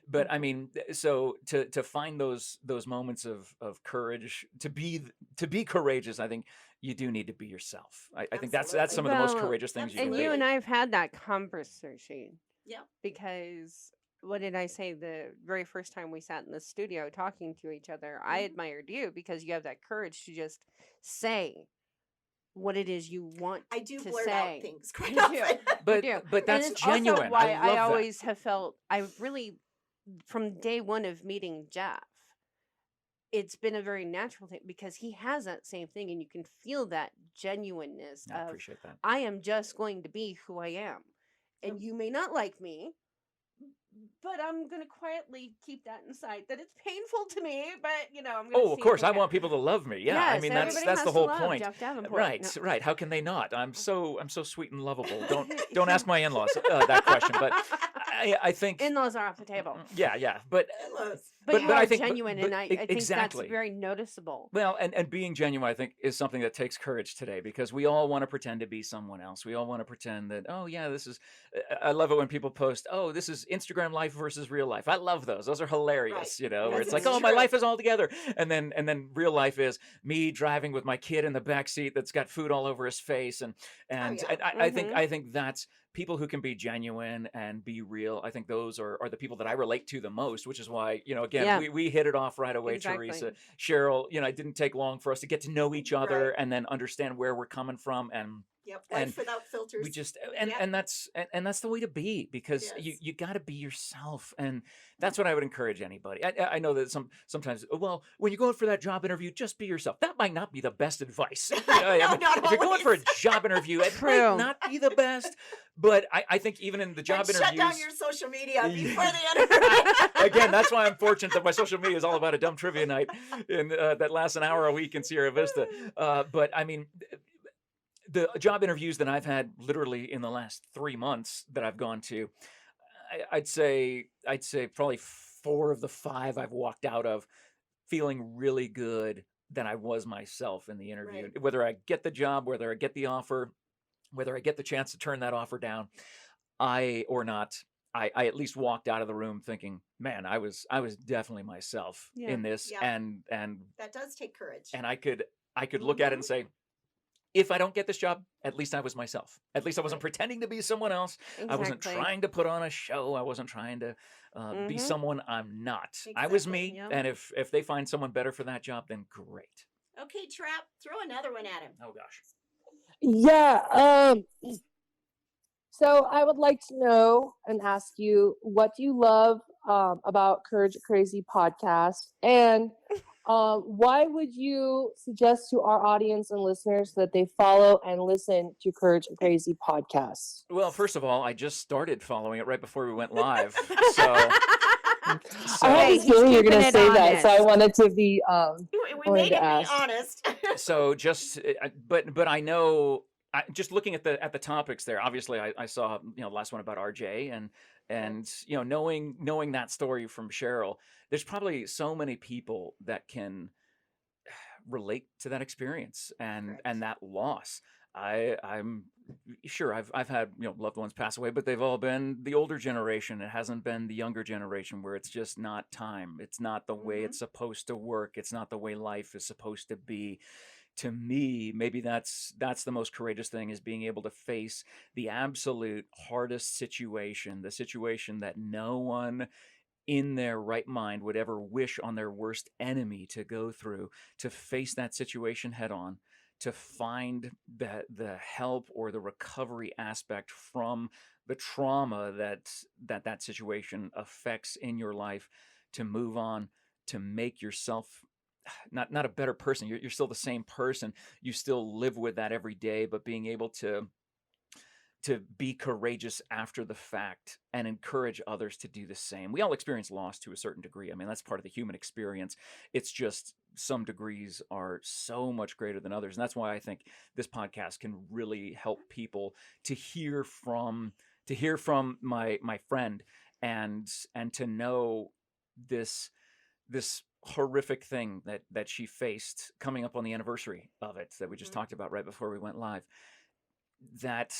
Speaker 3: but I mean, so to find those moments of courage, to be courageous, I think you do need to be yourself. I think that's some of the most courageous things you can
Speaker 5: And
Speaker 3: do.
Speaker 5: you and I have had that conversation.
Speaker 4: Yeah.
Speaker 5: Because what did I say the very first time we sat in the studio talking to each other? I admired you because you have that courage to just say what it is you want
Speaker 4: I do
Speaker 5: to
Speaker 4: blurt
Speaker 5: say.
Speaker 4: out things quite often.
Speaker 3: But that's
Speaker 5: and it's
Speaker 3: genuine.
Speaker 5: Also why
Speaker 3: I love
Speaker 5: I
Speaker 3: that.
Speaker 5: always have felt from day one of meeting Jeff, it's been a very natural thing because he has that same thing, and you can feel that genuineness
Speaker 3: I
Speaker 5: of
Speaker 3: appreciate that.
Speaker 5: I am just going to be who I am, and you may not like me, but I'm going to quietly keep that inside. That it's painful to me, but I'm going to.
Speaker 3: Oh, of course, I want people to love me. Yeah, I
Speaker 5: Yes,
Speaker 3: mean
Speaker 5: everybody
Speaker 3: that's
Speaker 5: has
Speaker 3: the
Speaker 5: to
Speaker 3: whole
Speaker 5: love
Speaker 3: point.
Speaker 5: Jeff Davenport.
Speaker 3: Right,
Speaker 5: No.
Speaker 3: right. How can they not? I'm so sweet and lovable. Don't ask my in-laws that question. But I think
Speaker 5: In-laws are off the table.
Speaker 3: yeah. But
Speaker 5: But you
Speaker 3: I
Speaker 5: are
Speaker 3: think
Speaker 5: genuine, and I think
Speaker 3: exactly.
Speaker 5: that's very noticeable.
Speaker 3: Well, and being genuine, I think, is something that takes courage today, because we all want to pretend to be someone else. We all want to pretend that, oh yeah, this is. I love it when people post, oh, this is Instagram life versus real life. I love those. Those are hilarious.
Speaker 4: Right.
Speaker 3: Where
Speaker 4: Because
Speaker 3: it's like,
Speaker 4: it's
Speaker 3: oh, my
Speaker 4: true.
Speaker 3: life is all together, and then real life is me driving with my kid in the back seat that's got food all over his face, and
Speaker 4: yeah.
Speaker 3: I think that's people who can be genuine and be real. I think those are the people that I relate to the most, which is why, again,
Speaker 5: Yeah.
Speaker 3: we hit it off right away,
Speaker 5: Exactly.
Speaker 3: Teresa, Cheryl. It didn't take long for us to get to know each other
Speaker 4: Right.
Speaker 3: and then understand where we're coming from, and
Speaker 4: Yep.
Speaker 3: And
Speaker 4: Life without filters.
Speaker 3: we just
Speaker 4: Yep.
Speaker 3: and that's the way to be, because
Speaker 4: Yes.
Speaker 3: you got to be yourself, and that's what I would encourage anybody. I know that sometimes, well, when you go for that job interview, just be yourself. That might not be the best advice.
Speaker 4: No, not
Speaker 3: If you're going for a
Speaker 4: always.
Speaker 3: job interview, it
Speaker 5: True.
Speaker 3: might not be the best, but I think even in the job
Speaker 4: And shut down
Speaker 3: interviews,
Speaker 4: your social media
Speaker 3: Yeah.
Speaker 4: before the interview.
Speaker 3: again, that's why I'm fortunate that my social media is all about a dumb trivia night in that lasts an hour a week in Sierra Vista. But I mean, the job interviews that I've had literally in the last 3 months that I've gone to, I'd say probably 4 of the 5 I've walked out of feeling really good that I was myself in the interview.
Speaker 4: Right.
Speaker 3: Whether I get the job, whether I get the offer, whether I get the chance to turn that offer down, I at least walked out of the room thinking, man, I was definitely myself
Speaker 5: Yeah.
Speaker 3: in this,
Speaker 4: Yeah.
Speaker 3: and
Speaker 4: That does take courage.
Speaker 3: I could look at it and say, if I don't get this job, at least I was myself. At least I wasn't
Speaker 4: Right.
Speaker 3: pretending to be someone else. I wasn't
Speaker 5: Exactly.
Speaker 3: trying to put on a show. I wasn't trying to be
Speaker 5: Mhm.
Speaker 3: someone I'm not. I was
Speaker 4: Exactly.
Speaker 3: me,
Speaker 5: Yep.
Speaker 3: and if they find someone better for that job, then great.
Speaker 4: Okay, Trap, throw another one at him.
Speaker 3: Oh gosh.
Speaker 2: Yeah. So I would like to know and ask you, what do you love about Courage Crazy podcast, and why would you suggest to our audience and listeners that they follow and listen to Courage Crazy podcast?
Speaker 3: Well, first of all, I just started following it right before we went live. So
Speaker 2: I
Speaker 3: so
Speaker 2: had
Speaker 5: Hey,
Speaker 2: a
Speaker 5: he's
Speaker 2: feeling you're
Speaker 5: keeping
Speaker 2: going to
Speaker 5: it
Speaker 2: say that, so I
Speaker 5: honest.
Speaker 2: wanted to be.
Speaker 4: We
Speaker 2: wanted
Speaker 4: made
Speaker 2: to
Speaker 4: him be
Speaker 2: ask.
Speaker 4: honest.
Speaker 3: so just but I know, just looking at the topics there, obviously I saw the last one about RJ, and knowing that story from Cheryl, there's probably so many people that can relate to that experience and
Speaker 4: Correct.
Speaker 3: that loss. I'm sure I've had loved ones pass away, but they've all been the older generation. It hasn't been the younger generation, where it's just not time. It's not the way
Speaker 4: Mhm.
Speaker 3: it's supposed to work. It's not the way life is supposed to be. To me, maybe that's the most courageous thing, is being able to face the absolute hardest situation, the situation that no one in their right mind would ever wish on their worst enemy to go through, to face that situation head on, to find the help or the recovery aspect from the trauma that situation affects in your life, to move on, to make yourself not a better person. You're still the same person. You still live with that every day, but being able to be courageous after the fact and encourage others to do the same. We all experience loss to a certain degree. I mean, that's part of the human experience. It's just some degrees are so much greater than others. And that's why I think this podcast can really help people to hear from my friend, and to know this horrific thing that she faced coming up on the anniversary of it, that we just
Speaker 4: Mhm.
Speaker 3: talked about right before we went live. That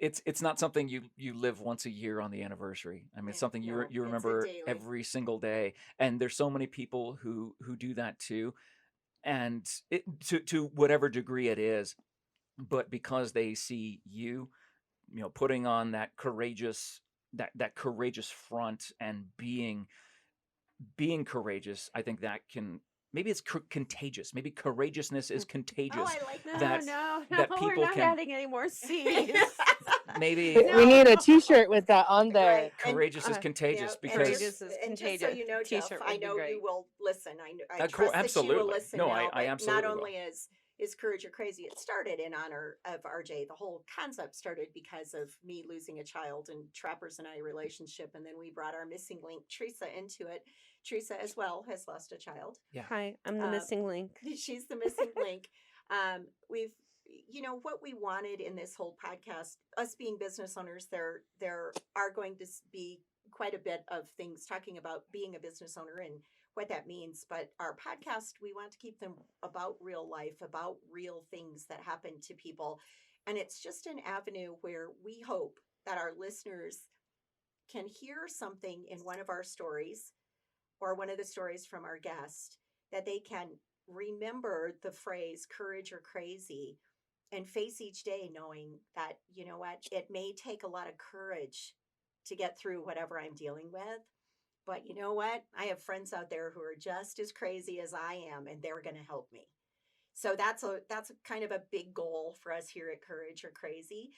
Speaker 3: it's not something you live once a year on the anniversary. I mean, it's
Speaker 4: Yeah,
Speaker 3: something you
Speaker 4: no,
Speaker 3: you
Speaker 4: it's a
Speaker 3: remember
Speaker 4: daily.
Speaker 3: every single day. And there's so many people who do that too, and to whatever degree it is. But because they see you, putting on that courageous front and being courageous, I think that can, maybe it's contagious. Maybe courageousness is
Speaker 4: Oh,
Speaker 3: contagious.
Speaker 4: I like
Speaker 5: No,
Speaker 3: that
Speaker 5: no,
Speaker 3: that
Speaker 5: no, we're
Speaker 3: people
Speaker 5: not
Speaker 3: can
Speaker 5: adding any more C's.
Speaker 3: maybe
Speaker 2: We
Speaker 5: No.
Speaker 2: need a T-shirt with that on there.
Speaker 4: Right. And
Speaker 3: courageous is
Speaker 5: Uh,
Speaker 3: contagious,
Speaker 4: and
Speaker 3: because
Speaker 5: Courageous is
Speaker 4: and just so
Speaker 5: contagious.
Speaker 4: you know, Jeff,
Speaker 5: T-shirt
Speaker 4: I
Speaker 5: would be
Speaker 4: know
Speaker 5: great.
Speaker 4: you will listen. I
Speaker 3: Of course,
Speaker 4: trust that you
Speaker 3: absolutely.
Speaker 4: will listen
Speaker 3: No,
Speaker 4: now.
Speaker 3: I
Speaker 4: But not
Speaker 3: absolutely will.
Speaker 4: only is Courage or Crazy, it started in honor of RJ. The whole concept started because of me losing a child and Trapper's and I relationship, and then we brought our missing link, Teresa, into it. Teresa as well has lost a child.
Speaker 3: Yeah.
Speaker 5: Hi, I'm the
Speaker 4: Um,
Speaker 5: missing link.
Speaker 4: She's the missing link. We've, what we wanted in this whole podcast, us being business owners, there are going to be quite a bit of things talking about being a business owner and what that means. But our podcast, we want to keep them about real life, about real things that happen to people. And it's just an avenue where we hope that our listeners can hear something in one of our stories or one of the stories from our guest, that they can remember the phrase courage or crazy and face each day knowing that, you know what, it may take a lot of courage to get through whatever I'm dealing with. But you know what? I have friends out there who are just as crazy as I am, and they're going to help me. So that's a kind of a big goal for us here at Courage or Crazy.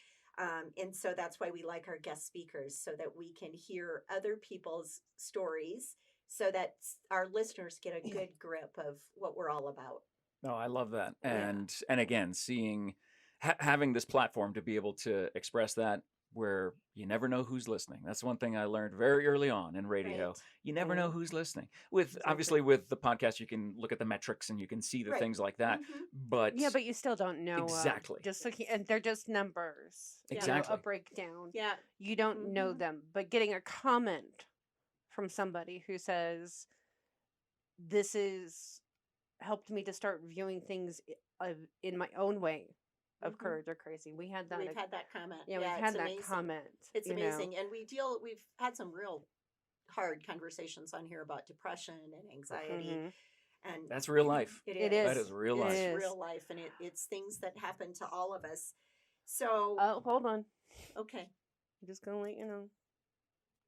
Speaker 4: And so that's why we like our guest speakers, so that we can hear other people's stories, so that our listeners get a good grip of what we're all about.
Speaker 3: No, I love that.
Speaker 4: Yeah.
Speaker 3: And again, seeing having this platform to be able to express that where you never know who's listening. That's one thing I learned very early on in radio.
Speaker 4: Right.
Speaker 3: You never know
Speaker 5: Mhm.
Speaker 3: who's listening. With
Speaker 5: Exactly.
Speaker 3: obviously with the podcast, you can look at the metrics and you can see the
Speaker 4: Right.
Speaker 3: things like that.
Speaker 4: Mhm.
Speaker 3: But
Speaker 5: Yeah, but you still don't know
Speaker 3: exactly.
Speaker 5: just looking, and they're just numbers.
Speaker 4: Yeah.
Speaker 3: Exactly.
Speaker 5: A breakdown.
Speaker 4: Yeah.
Speaker 5: You don't know
Speaker 4: Mhm.
Speaker 5: them, but getting a comment from somebody who says, "This is helped me to start viewing things in my own way of
Speaker 4: Mhm.
Speaker 5: Courage or Crazy." We had that.
Speaker 4: We've had that comment.
Speaker 5: Yeah, we've
Speaker 4: it's
Speaker 5: had that
Speaker 4: amazing.
Speaker 5: comment.
Speaker 4: It's
Speaker 5: you know.
Speaker 4: amazing. And we've had some real hard conversations on here about depression and anxiety.
Speaker 5: Mhm.
Speaker 4: And
Speaker 3: That's real life.
Speaker 4: It
Speaker 5: It
Speaker 4: is.
Speaker 3: That is real
Speaker 5: It
Speaker 3: life.
Speaker 5: is.
Speaker 4: It's real life, and it's things that happen to all of us. So
Speaker 5: Oh, hold on.
Speaker 4: okay,
Speaker 5: I'm just gonna let you know.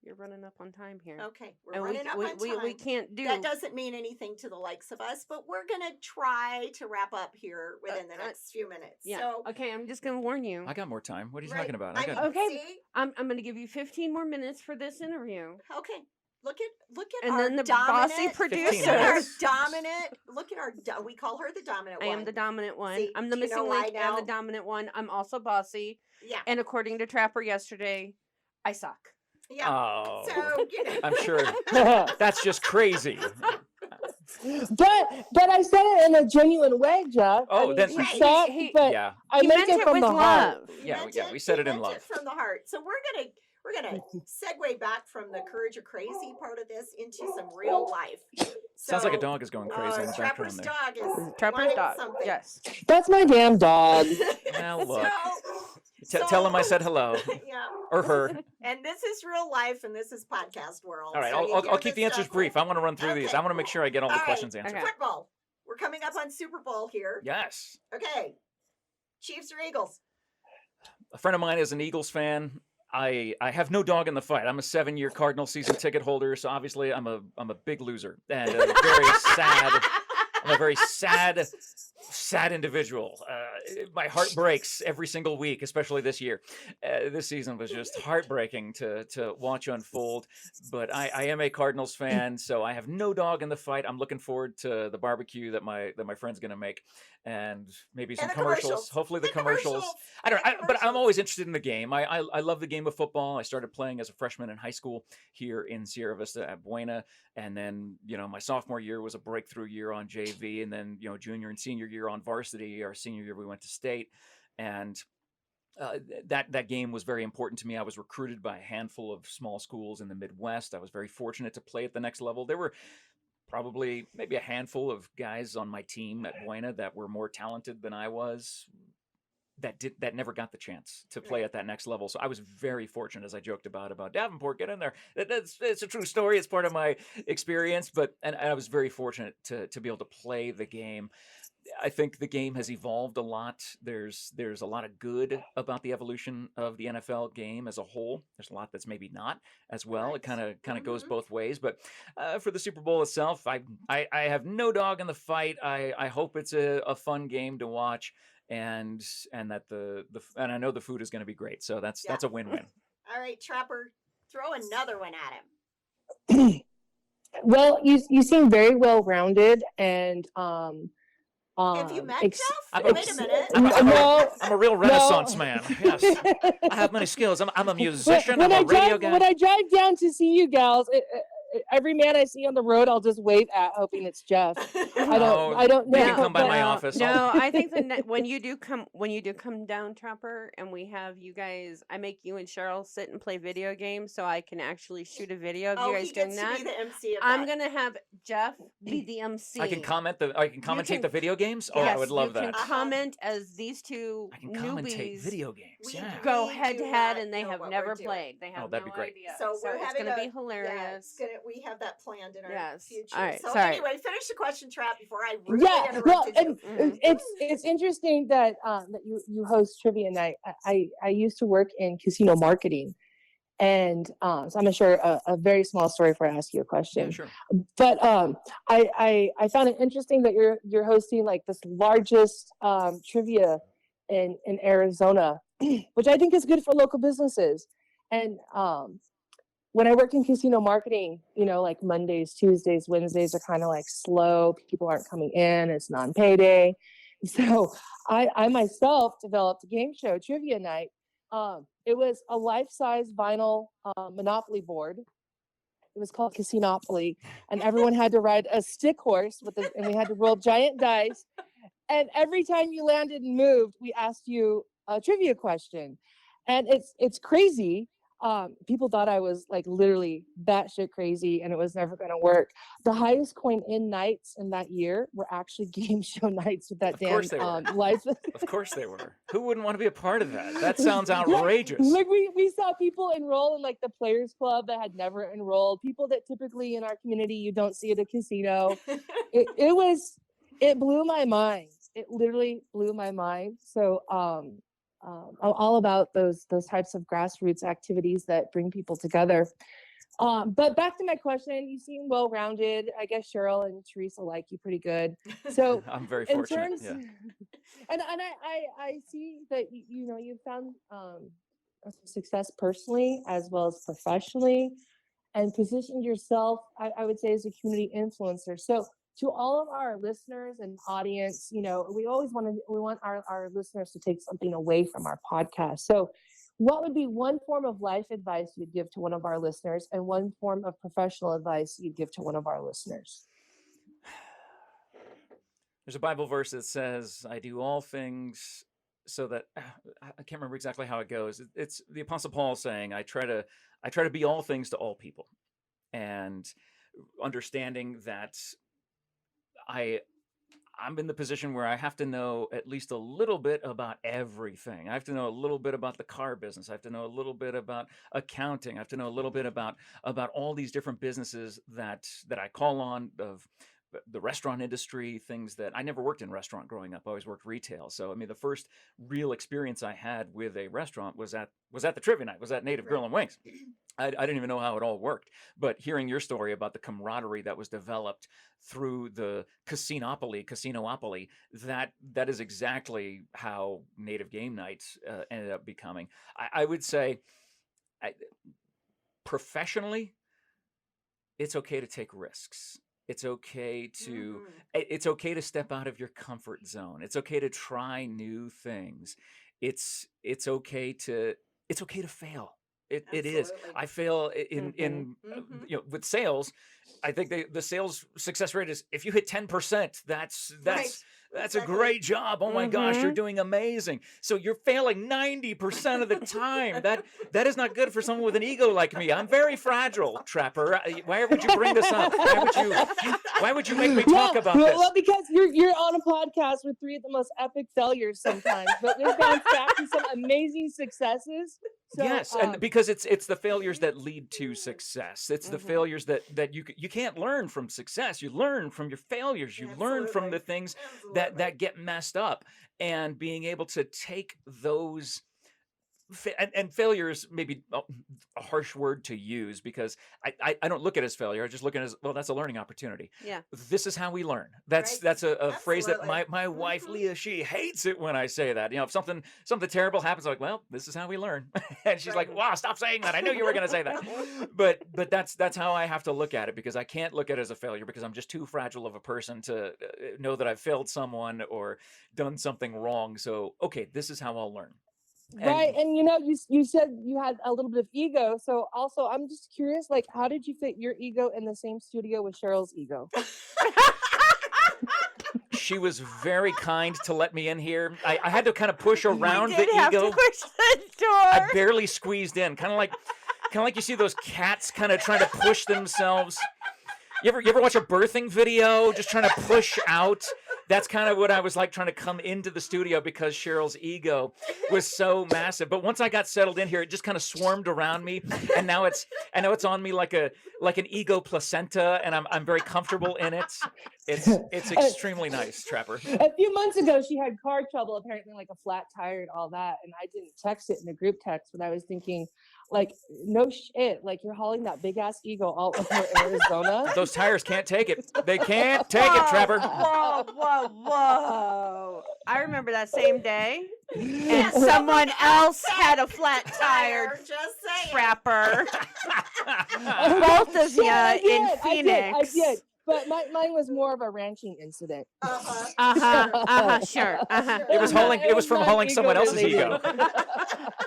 Speaker 5: You're running up on time here.
Speaker 4: okay, we're
Speaker 5: And
Speaker 4: running up on time.
Speaker 5: we can't do
Speaker 4: That doesn't mean anything to the likes of us, but we're gonna try to wrap up here within the next few minutes.
Speaker 5: Yeah.
Speaker 4: So
Speaker 5: Okay, I'm just gonna warn you.
Speaker 3: I got more time. What are you
Speaker 4: right,
Speaker 3: talking about?
Speaker 4: I
Speaker 3: I got
Speaker 4: mean,
Speaker 5: Okay.
Speaker 4: see?
Speaker 5: I'm gonna give you 15 more minutes for this interview.
Speaker 4: Okay. Look at
Speaker 5: And
Speaker 4: our
Speaker 5: then the
Speaker 4: dominant,
Speaker 5: bossy
Speaker 3: 15
Speaker 5: producer.
Speaker 4: Look at our
Speaker 3: minutes.
Speaker 4: dominant. Look at our. We call her the dominant
Speaker 5: I
Speaker 4: one.
Speaker 5: am the dominant one.
Speaker 4: See,
Speaker 5: I'm the
Speaker 4: do you know
Speaker 5: missing
Speaker 4: why
Speaker 5: link. I'm the
Speaker 4: now?
Speaker 5: dominant one. I'm also bossy.
Speaker 4: Yeah.
Speaker 5: And according to Trapper yesterday, I suck.
Speaker 4: Yeah.
Speaker 3: Oh,
Speaker 4: So you know.
Speaker 3: I'm sure that's just crazy.
Speaker 2: but I said it in a genuine way, Jeff.
Speaker 3: Oh, then-
Speaker 2: she
Speaker 4: Right.
Speaker 2: sucked,
Speaker 5: He-
Speaker 2: but
Speaker 3: Yeah.
Speaker 2: I
Speaker 5: He
Speaker 2: meant
Speaker 5: meant
Speaker 2: it from
Speaker 5: with
Speaker 2: the heart.
Speaker 5: love.
Speaker 4: He
Speaker 3: Yeah,
Speaker 4: meant
Speaker 3: yeah, we said
Speaker 4: he
Speaker 3: it in
Speaker 4: meant
Speaker 3: love.
Speaker 4: from the heart. So we're gonna segue back from the Courage or Crazy part of this into some real life.
Speaker 3: Sounds like a
Speaker 4: So,
Speaker 3: dog is going crazy in the
Speaker 4: Trapper's
Speaker 3: background there.
Speaker 4: dog is
Speaker 5: Trapper's
Speaker 4: wanting
Speaker 5: dog.
Speaker 4: something.
Speaker 5: Yes.
Speaker 2: That's my damn dog.
Speaker 3: Now look.
Speaker 4: So,
Speaker 3: Tell him I said hello.
Speaker 4: Yeah.
Speaker 3: Or her.
Speaker 4: And this is real life, and this is podcast world.
Speaker 3: All right,
Speaker 4: so you
Speaker 3: I'll
Speaker 4: hear
Speaker 3: keep
Speaker 4: this
Speaker 3: the answers
Speaker 4: stuff.
Speaker 3: brief. I want to run through these.
Speaker 4: Okay.
Speaker 3: I want to make sure I get all the
Speaker 4: All right.
Speaker 3: questions answered.
Speaker 5: Okay.
Speaker 4: Football. We're coming up on Super Bowl here.
Speaker 3: Yes.
Speaker 4: Okay. Chiefs or Eagles?
Speaker 3: A friend of mine is an Eagles fan. I have no dog in the fight. I'm a 7-year Cardinal season ticket holder, so obviously I'm a big loser and a very sad. I'm a very sad individual. My heart breaks every single week, especially this year. This season was just heartbreaking to watch unfold. But I am a Cardinals fan, so I have no dog in the fight. I'm looking forward to the barbecue that my friend's gonna make, and maybe some
Speaker 4: And the
Speaker 3: commercials.
Speaker 4: commercials.
Speaker 3: Hopefully the
Speaker 4: The
Speaker 3: commercials.
Speaker 4: commercials.
Speaker 3: I don't.
Speaker 4: The
Speaker 3: But I'm
Speaker 4: commercials.
Speaker 3: always interested in the game. I love the game of football. I started playing as a freshman in high school here in Sierra Vista at Buena, and then my sophomore year was a breakthrough year on JV, and then junior and senior year on varsity. Our senior year we went to state, and that game was very important to me. I was recruited by a handful of small schools in the Midwest. I was very fortunate to play at the next level. There were probably maybe a handful of guys on my team at Buena that were more talented than I was, that never got the chance to play
Speaker 4: Right.
Speaker 3: at that next level. So I was very fortunate, as I joked about Davenport, get in there. It's a true story. It's part of my experience, and I was very fortunate to be able to play the game. I think the game has evolved a lot. There's a lot of good about the evolution of the NFL game as a whole. There's a lot that's maybe not as well. It
Speaker 4: Right.
Speaker 3: kind of goes
Speaker 4: Mhm.
Speaker 3: both ways. But for the Super Bowl itself, I have no dog in the fight. I hope it's a fun game to watch, and that and I know the food is going to be great. So that's a win-win.
Speaker 4: All right, Trapper, throw another one at him.
Speaker 2: Well, you seem very well rounded and
Speaker 4: Have you met
Speaker 2: ex-
Speaker 4: Jeff?
Speaker 3: I'm a-
Speaker 4: Wait a minute.
Speaker 2: No,
Speaker 3: I'm a real Renaissance man. Yes, I have many skills. I'm a musician.
Speaker 2: when
Speaker 3: I'm
Speaker 2: I
Speaker 3: a radio
Speaker 2: drive
Speaker 3: guy.
Speaker 2: when I drive down to see you gals, every man I see on the road, I'll just wave at, hoping it's Jeff. I don't
Speaker 3: You
Speaker 2: know.
Speaker 3: can come by
Speaker 2: but-
Speaker 3: my office.
Speaker 5: No, I think when you do come down, Trapper, and we have you guys, I make you and Cheryl sit and play video games, so I can actually shoot a video of
Speaker 4: Oh,
Speaker 5: you guys
Speaker 4: he
Speaker 5: doing
Speaker 4: gets
Speaker 5: that.
Speaker 4: to be the MC of
Speaker 5: I'm
Speaker 4: that.
Speaker 5: gonna have Jeff be the MC.
Speaker 3: I can commentate
Speaker 5: can-
Speaker 3: the video games. Oh, I
Speaker 5: Yes,
Speaker 3: would love
Speaker 5: you
Speaker 3: that.
Speaker 5: can comment as these two
Speaker 3: I can commentate
Speaker 5: newbies
Speaker 3: video games.
Speaker 4: We
Speaker 3: Yeah.
Speaker 5: go
Speaker 4: We
Speaker 5: head
Speaker 4: do
Speaker 5: to head,
Speaker 4: not
Speaker 5: and they
Speaker 4: know
Speaker 5: have
Speaker 4: what
Speaker 5: never
Speaker 4: we're doing.
Speaker 5: played. They have
Speaker 3: that'd
Speaker 5: no
Speaker 3: be great.
Speaker 5: idea.
Speaker 4: So we're
Speaker 5: it's
Speaker 4: having
Speaker 5: gonna be
Speaker 4: Yeah,
Speaker 5: hilarious.
Speaker 4: we have that planned in our
Speaker 5: Yes.
Speaker 4: future.
Speaker 5: All right,
Speaker 4: So
Speaker 5: sorry.
Speaker 4: anyway, finish the question, Trap, before I really
Speaker 2: Yeah, well,
Speaker 4: interrupted you.
Speaker 2: and it's interesting that that you host trivia night. I used to work in casino marketing, And so I'm gonna share a very small story before I ask you a
Speaker 3: Yeah,
Speaker 2: question.
Speaker 3: sure.
Speaker 2: But I found it interesting that you're hosting like this largest trivia in Arizona, which I think is good for local businesses. And when I worked in casino marketing, like Mondays, Tuesdays, Wednesdays are kind of like slow. People aren't coming in. It's non-payday. So I myself developed a game show, trivia night. It was a life-size vinyl Monopoly board. It was called Casinopoly, and everyone had to ride a stick horse and we had to roll giant dice. And every time you landed and moved, we asked you a trivia question, and it's crazy. People thought I was like literally batshit crazy, and it was never going to work. The highest coin in nights in that year were actually game show nights with that
Speaker 3: Of course they were.
Speaker 2: life.
Speaker 3: Of course they were. Who wouldn't want to be a part of that? That sounds
Speaker 2: Like-
Speaker 3: outrageous.
Speaker 2: Like we saw people enroll in like the Players Club that had never enrolled. People that typically in our community you don't see at a casino. It blew my mind. It literally blew my mind. So I'm all about those types of grassroots activities that bring people together. But back to my question, you seem well-rounded. I guess Cheryl and Teresa like you pretty good. So
Speaker 3: I'm very
Speaker 2: in
Speaker 3: fortunate.
Speaker 2: terms,
Speaker 3: Yeah.
Speaker 2: and I see that you've found success personally as well as professionally, and positioned yourself, I would say, as a community influencer. So to all of our listeners and audience, we want our listeners to take something away from our podcast. So what would be one form of life advice you'd give to one of our listeners, and one form of professional advice you'd give to one of our listeners?
Speaker 3: There's a Bible verse that says, I do all things so that I can't remember exactly how it goes. It's the Apostle Paul saying, I try to be all things to all people, and understanding that I'm in the position where I have to know at least a little bit about everything. I have to know a little bit about the car business. I have to know a little bit about accounting. I have to know a little bit about all these different businesses that I call on, of the restaurant industry, things that I never worked in restaurant growing up. I always worked retail. So I mean, the first real experience I had with a restaurant was at the trivia night, was at Native Grill and Wings. I didn't even know how it all worked, but hearing your story about the camaraderie that was developed through the Casinopoly, that is exactly how Native Game Nights ended up becoming. I would say, professionally, it's okay to take risks. It's okay to step out of your comfort zone. It's okay to try new things. It's okay to fail. It is.
Speaker 4: Absolutely.
Speaker 3: I fail in with sales. I think the sales success rate is, if you hit 10%, that's a
Speaker 4: Exactly.
Speaker 3: great job. Oh my gosh, you're doing amazing. So you're failing 90% of the time. That is not good for someone with an ego like me. I'm very fragile, Trapper. Why would you bring this up? Why would you make me talk about this?
Speaker 2: Well, because you're on a podcast with three of the most epic failures sometimes, but we've bounced back to some amazing successes. So,
Speaker 3: yes, and because it's the failures that lead to success. It's the failures that you can't learn from success. You learn from your failures. You learn from the things that get messed up, and being able to take those. And failure is maybe a harsh word to use, because I don't look at it as failure. I just look at it as, well, that's a learning opportunity.
Speaker 5: Yeah.
Speaker 3: This is how we learn. That's a phrase that my wife Leah, she hates it when I say that. If something terrible happens, I'm like, well, this is how we learn. And she's like, wow, stop saying that. I knew you were going to say that. But that's how I have to look at it, because I can't look at it as a failure, because I'm just too fragile of a person to know that I've failed someone or done something wrong. So, okay, this is how I'll learn.
Speaker 2: Right, and you said you had a little bit of ego. So also, I'm just curious, like, how did you fit your ego in the same studio with Cheryl's ego?
Speaker 3: She was very kind to let me in here. I had to kind of push around
Speaker 5: You
Speaker 3: the
Speaker 5: did have
Speaker 3: ego.
Speaker 5: to push the door.
Speaker 3: I barely squeezed in, kind of like you see those cats kind of trying to push themselves. You ever watch a birthing video, just trying to push out? That's kind of what I was like, trying to come into the studio, because Cheryl's ego was so massive. But once I got settled in here, it just kind of swarmed around me, and now it's on me like an ego placenta, and I'm very comfortable in it. It's extremely nice, Trapper.
Speaker 2: A few months ago, she had car trouble, apparently, like a flat tire and all that. And I didn't text it in the group text, but I was thinking, like, no shit, like you're hauling that big ass ego all over Arizona.
Speaker 3: Those tires can't take it. They can't take it, Trapper.
Speaker 5: Whoa, whoa, whoa. I remember that same day.
Speaker 4: Yeah,
Speaker 5: And someone else had a flat tire.
Speaker 4: Just saying.
Speaker 5: Trapper.
Speaker 2: Oh,
Speaker 5: Both of
Speaker 2: shit,
Speaker 5: you
Speaker 2: I did,
Speaker 5: in
Speaker 2: I
Speaker 5: Phoenix.
Speaker 2: did. But mine was more of a ranching incident.
Speaker 5: Sure.
Speaker 3: It was hauling. It was from hauling someone else's ego.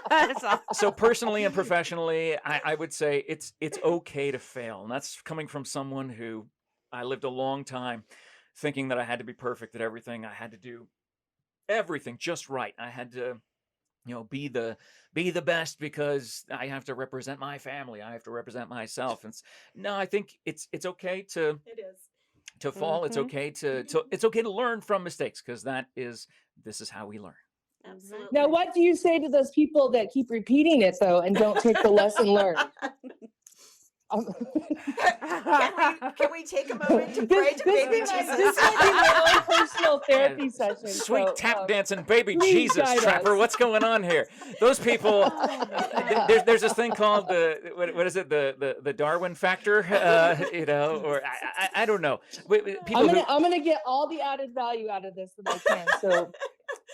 Speaker 5: That's all.
Speaker 3: So personally and professionally, I would say it's okay to fail, and that's coming from someone who I lived a long time thinking that I had to be perfect, that everything I had to do, everything just right. I had to, be the best because I have to represent my family. I have to represent myself. And no, I think it's okay to
Speaker 4: It is.
Speaker 3: to fall. It's okay to it's okay to learn from mistakes, because this is how we learn.
Speaker 4: Absolutely.
Speaker 2: Now, what do you say to those people that keep repeating it, though, and don't take the lesson learned?
Speaker 4: Can we take a moment to pray to
Speaker 2: this
Speaker 4: baby
Speaker 2: might
Speaker 4: Jesus?
Speaker 2: be my own personal therapy session.
Speaker 3: Sweet
Speaker 2: so,
Speaker 3: tap dancing baby
Speaker 2: please
Speaker 3: Jesus,
Speaker 2: guide
Speaker 3: Trapper.
Speaker 2: us.
Speaker 3: What's going on here? Those people. There's this thing called what is it, the Darwin factor? Or I don't know. People
Speaker 2: I'm gonna get all the added value out of this that I can. So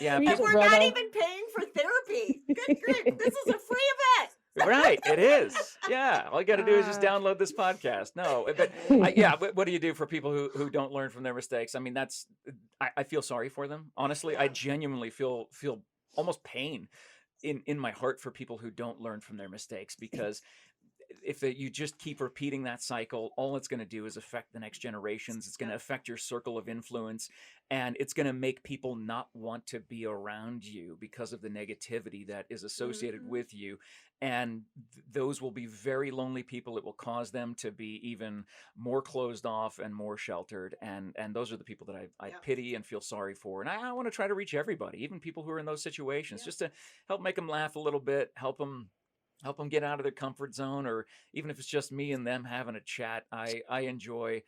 Speaker 3: yeah,
Speaker 2: Preach
Speaker 4: And
Speaker 2: it,
Speaker 4: we're
Speaker 2: brother.
Speaker 4: not even paying for therapy. Good grief. This is a free event.
Speaker 3: right, it is. Yeah, all you got to do is just download this podcast. No, but what do you do for people who don't learn from their mistakes? I mean, I feel sorry for them. Honestly, I genuinely feel almost pain in my heart for people who don't learn from their mistakes, because if you just keep repeating that cycle, all it's going to do is affect the next generations. It's going to affect your circle of influence, and it's going to make people not want to be around you because of the negativity that is associated with you. And those will be very lonely people. It will cause them to be even more closed off and more sheltered. And those are the people that I pity and feel sorry for. And I want to try to reach everybody, even people who are in those situations, just to help make them laugh a little bit, help them get out of their comfort zone, or even if it's just me and them having a chat. I enjoy.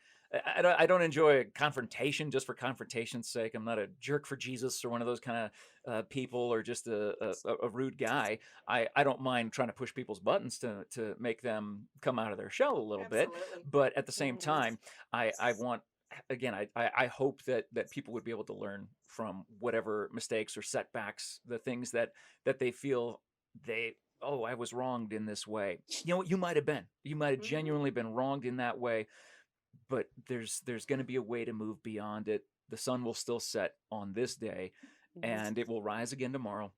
Speaker 3: I don't enjoy a confrontation just for confrontation's sake. I'm not a jerk for Jesus or one of those kind of people, or just a rude guy. I don't mind trying to push people's buttons to make them come out of their shell a little bit. But at the same time, I want, again, I hope that people would be able to learn from whatever mistakes or setbacks, the things that they feel I was wronged in this way. You might have genuinely been wronged in that way, but there's going to be a way to move beyond it. The sun will still set on this day, and it will rise again tomorrow.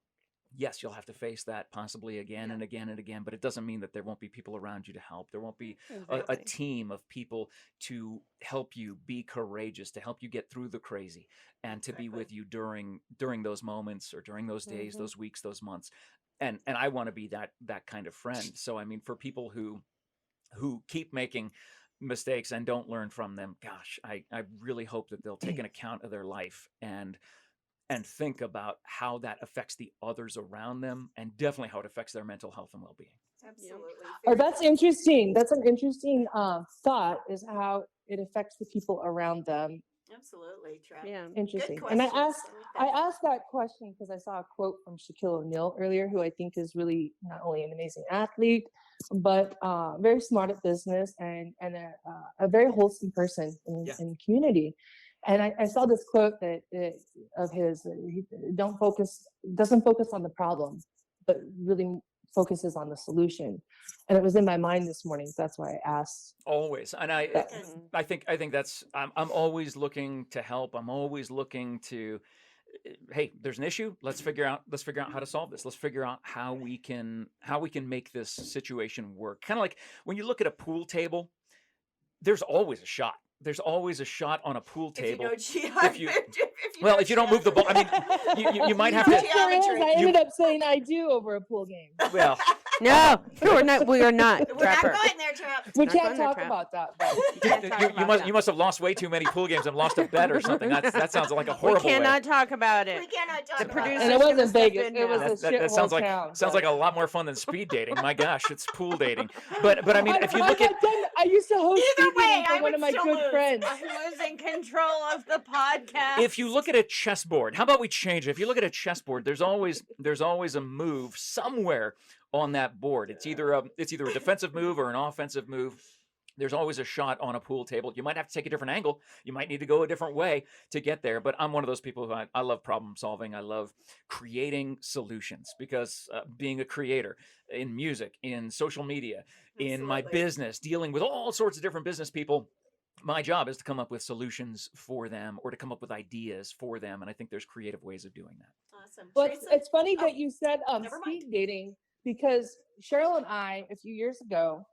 Speaker 3: Yes, you'll have to face that possibly again and again and again, but it doesn't mean that there won't be people around you to help. There won't be a team of people to help you be courageous, to help you get through the crazy, and to be with you during those moments, or during those days, those weeks, those months. And I want to be that kind of friend. So, I mean, for people who keep making mistakes and don't learn from them, gosh, I really hope that they'll take an account of their life and think about how that affects the others around them, and definitely how it affects their mental health and well-being.
Speaker 4: Absolutely.
Speaker 2: Oh, that's interesting. That's an interesting thought, is how it affects the people around them.
Speaker 4: Absolutely, Trav.
Speaker 5: Yeah.
Speaker 2: Interesting.
Speaker 4: Good
Speaker 2: And I
Speaker 4: questions.
Speaker 2: asked that question because I saw a quote from Shaquille O'Neal earlier, who I think is really not only an amazing athlete, but very smart at business, and a very wholesome person in the community. And I saw this quote of his: he doesn't focus on the problem, but really focuses on the solution. And it was in my mind this morning, so that's why I asked.
Speaker 3: Always. And I think that's, I'm always looking to help. I'm always looking to, hey, there's an issue. Let's figure out how to solve this. Let's figure out how we can make this situation work. Kind of like when you look at a pool table, there's always a shot. There's always a shot on a pool table.
Speaker 4: If you
Speaker 3: don't move the ball, I mean, you might have to.
Speaker 2: I ended up saying I do over a pool game.
Speaker 3: Well,
Speaker 5: No, we're not. We are not.
Speaker 4: We're not
Speaker 5: Trapper.
Speaker 4: going there, Trap.
Speaker 2: We
Speaker 5: Not
Speaker 2: can't
Speaker 5: going there,
Speaker 2: talk
Speaker 5: Trap.
Speaker 2: about that. But
Speaker 3: You must have lost way too many pool games and lost a bet or something. That sounds like a
Speaker 5: We
Speaker 3: horrible way.
Speaker 5: cannot talk about it.
Speaker 4: We cannot talk
Speaker 5: The
Speaker 4: about
Speaker 5: producer-
Speaker 4: that.
Speaker 2: and it
Speaker 5: Sister's gonna
Speaker 2: wasn't
Speaker 5: step
Speaker 2: Vegas.
Speaker 5: in
Speaker 2: It was
Speaker 5: now.
Speaker 2: a
Speaker 3: That
Speaker 2: shithole
Speaker 3: sounds like
Speaker 2: town.
Speaker 3: sounds like a lot more fun than speed dating. My gosh, it's pool dating. But I mean, if you look at
Speaker 2: I used to host
Speaker 4: Either
Speaker 2: speed
Speaker 4: way,
Speaker 2: dating
Speaker 4: I
Speaker 2: for one
Speaker 4: would
Speaker 2: of my
Speaker 4: still
Speaker 2: good
Speaker 4: lose.
Speaker 2: friends.
Speaker 5: I'm losing control of the podcast.
Speaker 3: if you look at a chessboard, how about we change it? If you look at a chessboard, there's always a move somewhere on that board. It's either a defensive move or an offensive move. There's always a shot on a pool table. You might have to take a different angle. You might need to go a different way to get there. But I'm one of those people who I love problem solving. I love creating solutions because being a creator in music, in social media, in my
Speaker 4: Absolutely.
Speaker 3: business, dealing with all sorts of different business people, my job is to come up with solutions for them or to come up with ideas for them. And I think there's creative ways of doing that.
Speaker 4: Awesome.
Speaker 2: Well,
Speaker 4: Teresa?
Speaker 2: it's funny
Speaker 4: Oh,
Speaker 2: that you said
Speaker 4: never mind.
Speaker 2: speed dating because Cheryl and I, a few years ago,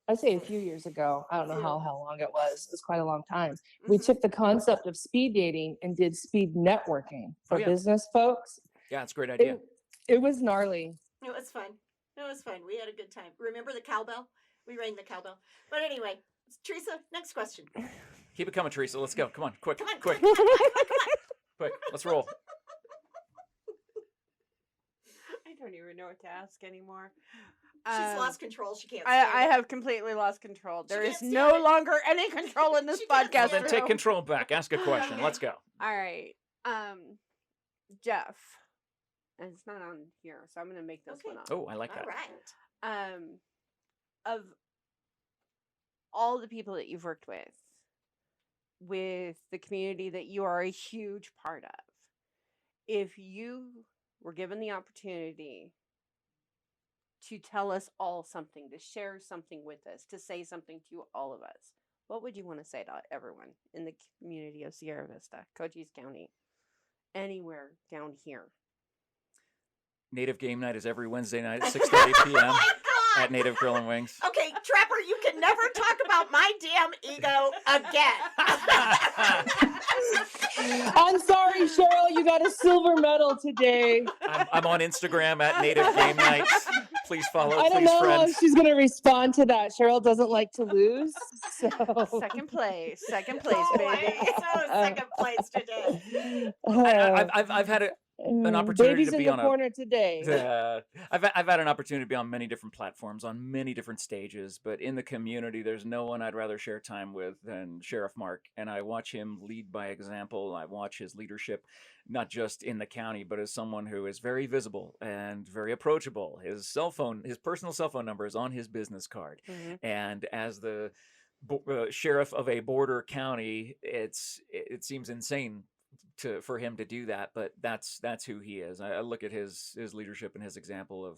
Speaker 2: I say a few years ago, I don't know how long it was. It was quite a long time. We
Speaker 4: Mhm.
Speaker 2: took the concept of speed dating and did speed networking for
Speaker 3: yeah.
Speaker 2: business folks.
Speaker 3: Yeah, it's a great idea.
Speaker 2: It was gnarly.
Speaker 4: It was fun. It was fun. We had a good time. Remember the cowbell? We rang the cowbell. But anyway, Teresa, next question.
Speaker 3: Keep it coming, Teresa. Let's go. Come on, quick,
Speaker 4: Come on,
Speaker 3: quick,
Speaker 4: come on, come on, come on, come on.
Speaker 3: quick. Let's roll.
Speaker 5: I don't even know what to ask anymore.
Speaker 4: She's lost control. She can't.
Speaker 5: I
Speaker 4: stand it.
Speaker 5: have completely lost control. There is
Speaker 4: can't
Speaker 5: no
Speaker 4: stand it.
Speaker 5: longer any control in this
Speaker 4: She can't
Speaker 5: podcast.
Speaker 3: Then
Speaker 4: stand
Speaker 3: take
Speaker 5: room.
Speaker 3: control back. Ask a question.
Speaker 4: Okay.
Speaker 3: Let's go.
Speaker 5: All right. Jeff. And it's not on here, so I'm gonna make this
Speaker 4: Okay.
Speaker 5: one up.
Speaker 3: Oh, I like
Speaker 4: All
Speaker 3: that.
Speaker 4: right.
Speaker 5: Of all the people that you've worked with the community that you are a huge part of, if you were given the opportunity to tell us all something, to share something with us, to say something to all of us, what would you want to say to everyone in the community of Sierra Vista, Cochise County, anywhere down here?
Speaker 3: Native Game Night is every Wednesday night at 6:30 p.m.
Speaker 4: Oh my God.
Speaker 3: at Native Grill and Wings.
Speaker 4: Okay, Trapper, you can never talk about my damn ego again.
Speaker 2: I'm sorry, Cheryl, you got a silver medal today.
Speaker 3: I'm on Instagram at Native Game Night. Please follow.
Speaker 2: I don't
Speaker 3: Please
Speaker 2: know how
Speaker 3: friend.
Speaker 2: she's going to respond to that. Cheryl doesn't like to lose. So.
Speaker 5: Second place,
Speaker 4: Oh,
Speaker 5: baby.
Speaker 4: I'm so second place today.
Speaker 3: I've had an opportunity
Speaker 2: Baby's
Speaker 3: to
Speaker 2: in
Speaker 3: be
Speaker 2: the
Speaker 3: on
Speaker 2: corner today.
Speaker 3: I've had an opportunity to be on many different platforms, on many different stages, but in the community, there's no one I'd rather share time with than Sheriff Mark. And I watch him lead by example. I watch his leadership, not just in the county, but as someone who is very visible and very approachable. His personal cell phone number is on his business card.
Speaker 5: Mm-hmm.
Speaker 3: And as the sheriff of a border county, it seems insane for him to do that, but that's who he is. I look at his leadership and his example of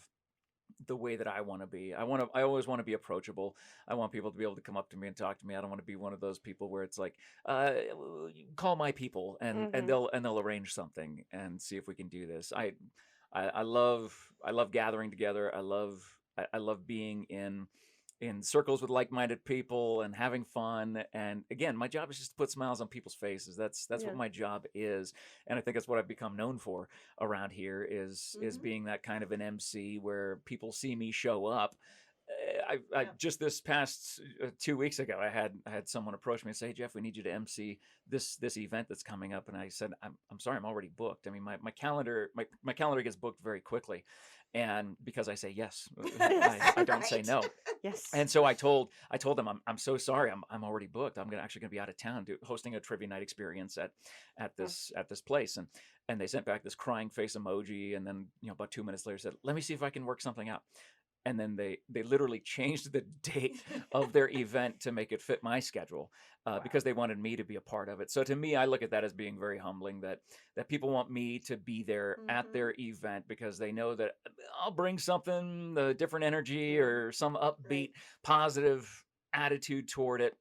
Speaker 3: the way that I want to be. I always want to be approachable. I want people to be able to come up to me and talk to me. I don't want to be one of those people where it's like, call my people and they'll arrange something and see if we can do this. I love gathering together. I love being in circles with like-minded people and having fun. And again, my job is just to put smiles on people's faces. That's what my job is. And I think that's what I've become known for around here is being that kind of an MC where people see me show up. I just this past 2 weeks ago, I had someone approach me and say, "Hey, Jeff, we need you to MC this event that's coming up." And I said, I'm sorry, I'm already booked. I mean, my calendar gets booked very quickly. And because I say yes, I don't say no.
Speaker 5: Yes.
Speaker 3: And so I told them, I'm so sorry, I'm already booked. I'm actually gonna be out of town hosting a trivia night experience at this place. And they sent back this crying face emoji, and then about 2 minutes later said, "Let me see if I can work something out." And then they literally changed the date of their event to make it fit my schedule because they wanted me to be a part of it. So to me, I look at that as being very humbling that people want me to be there at their event because they know that I'll bring something, a different energy or some upbeat, positive attitude toward it.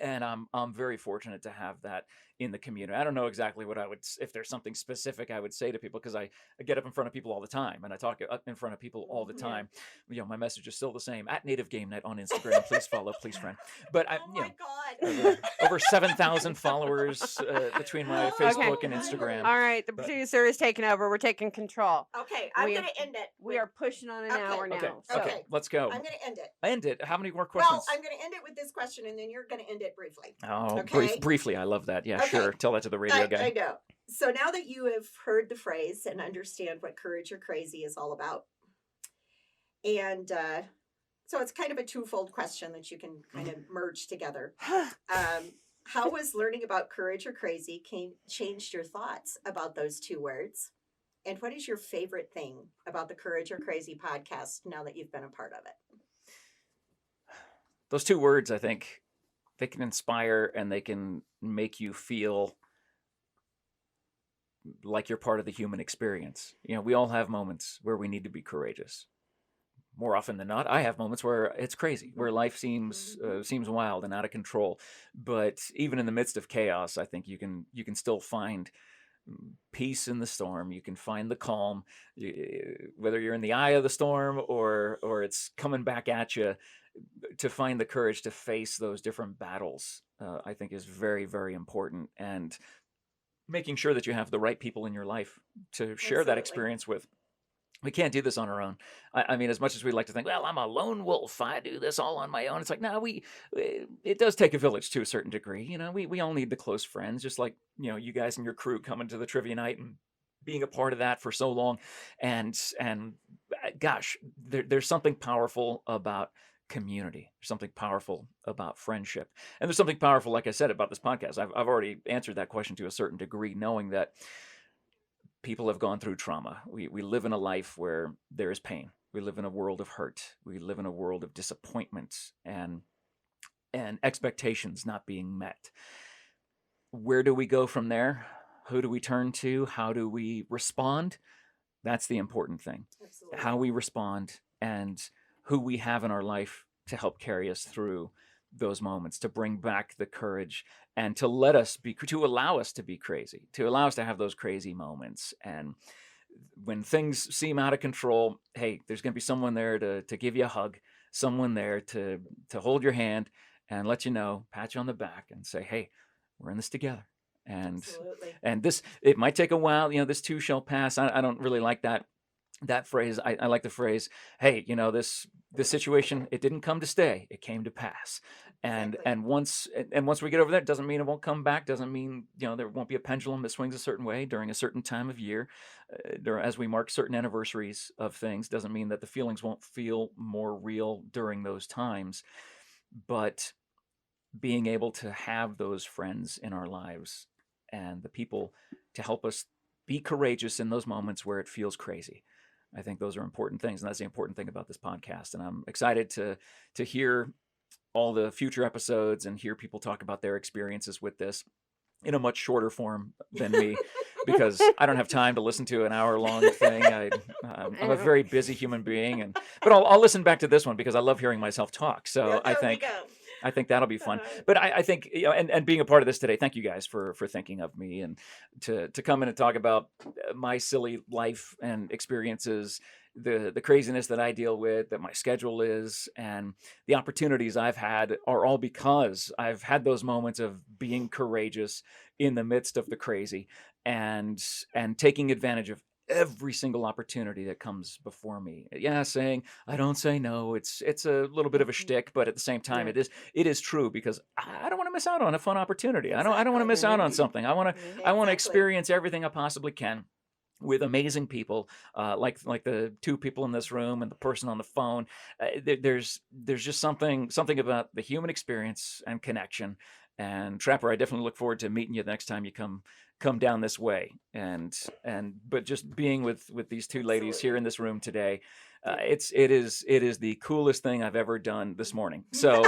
Speaker 3: And I'm very fortunate to have that in the community. I don't know exactly what if there's something specific I would say to people, because I get up in front of people all the time and I talk up in front of people all the time. My message is still the same, at Native Game Night on Instagram. Please follow, please friend. But
Speaker 4: Oh my God.
Speaker 3: over 7,000 followers between my Facebook and Instagram.
Speaker 5: All right, the producer is taking over. We're taking control.
Speaker 4: Okay, I'm going to end it.
Speaker 5: We are pushing on an hour now.
Speaker 3: Okay, let's go.
Speaker 4: I'm going to end it.
Speaker 3: End it. How many more questions?
Speaker 4: Well, I'm going to end it with this question, and then you're going to end it briefly.
Speaker 3: Oh,
Speaker 4: okay?
Speaker 3: Briefly. I love that. Yeah, sure. Tell that to the radio guy.
Speaker 4: I know. So now that you have heard the phrase and understand what Courage or Crazy is all about, and so it's kind of a twofold question that you can kind of merge together. How has learning about Courage or Crazy changed your thoughts about those two words? And what is your favorite thing about the Courage or Crazy podcast now that you've been a part of it?
Speaker 3: Those two words, I think, they can inspire and they can make you feel like you're part of the human experience. We all have moments where we need to be courageous. More often than not, I have moments where it's crazy, where life seems wild and out of control. But even in the midst of chaos, I think you can still find peace in the storm. You can find the calm, whether you're in the eye of the storm or it's coming back at you. To find the courage to face those different battles, I think is very, very important. And making sure that you have the right people in your life to share that experience with. We can't do this on our own. I mean, as much as we like to think, well, I'm a lone wolf, I do this all on my own. It's like, no, it does take a village to a certain degree. We all need the close friends, just like, you guys and your crew coming to the trivia night and being a part of that for so long. And gosh, there's something powerful about community. There's something powerful about friendship. And there's something powerful, like I said, about this podcast. I've already answered that question to a certain degree, knowing that people have gone through trauma. We live in a life where there is pain. We live in a world of hurt. We live in a world of disappointment and expectations not being met. Where do we go from there? Who do we turn to? How do we respond? That's the important thing. Absolutely. How we respond and who we have in our life to help carry us through those moments, to bring back the courage and to allow us to be crazy, to allow us to have those crazy moments. And when things seem out of control, hey, there's going to be someone there to give you a hug, someone there to hold your hand and let you know, pat you on the back and say, hey, we're in this together. And Absolutely. And this, it might take a while, this too shall pass. I don't really like that phrase. I like the phrase, hey, this situation, it didn't come to stay, it came to pass. And exactly. and once we get over that, doesn't mean it won't come back, doesn't mean there won't be a pendulum that swings a certain way during a certain time of year, as we mark certain anniversaries of things. Doesn't mean that the feelings won't feel more real during those times. But being able to have those friends in our lives and the people to help us be courageous in those moments where it feels crazy, I think those are important things, and that's the important thing about this podcast. And I'm excited to hear all the future episodes and hear people talk about their experiences with this in a much shorter form than me, because I don't have time to listen to an hour-long thing. I'm a very busy human being, but I'll listen back to this one because I love hearing myself talk. So I think that'll be fun. But I think, and being a part of this today, thank you guys for thinking of me and to come in and talk about my silly life and experiences, the craziness that I deal with, that my schedule is, and the opportunities I've had are all because I've had those moments of being courageous in the midst of the crazy and taking advantage of every single opportunity that comes before me. Yeah, saying I don't say no. It's a little bit of a shtick, but at the same time, it is true, because I don't want to miss out on a fun opportunity. Exactly. I don't want to miss out on something. I want to experience everything I possibly can with amazing people, like the two people in this room and the person on the phone. There's just something about the human experience and connection. And Trapper, I definitely look forward to meeting you the next time you come down this way. But just being with these two ladies here in this room today, it is the coolest thing I've ever done this morning. So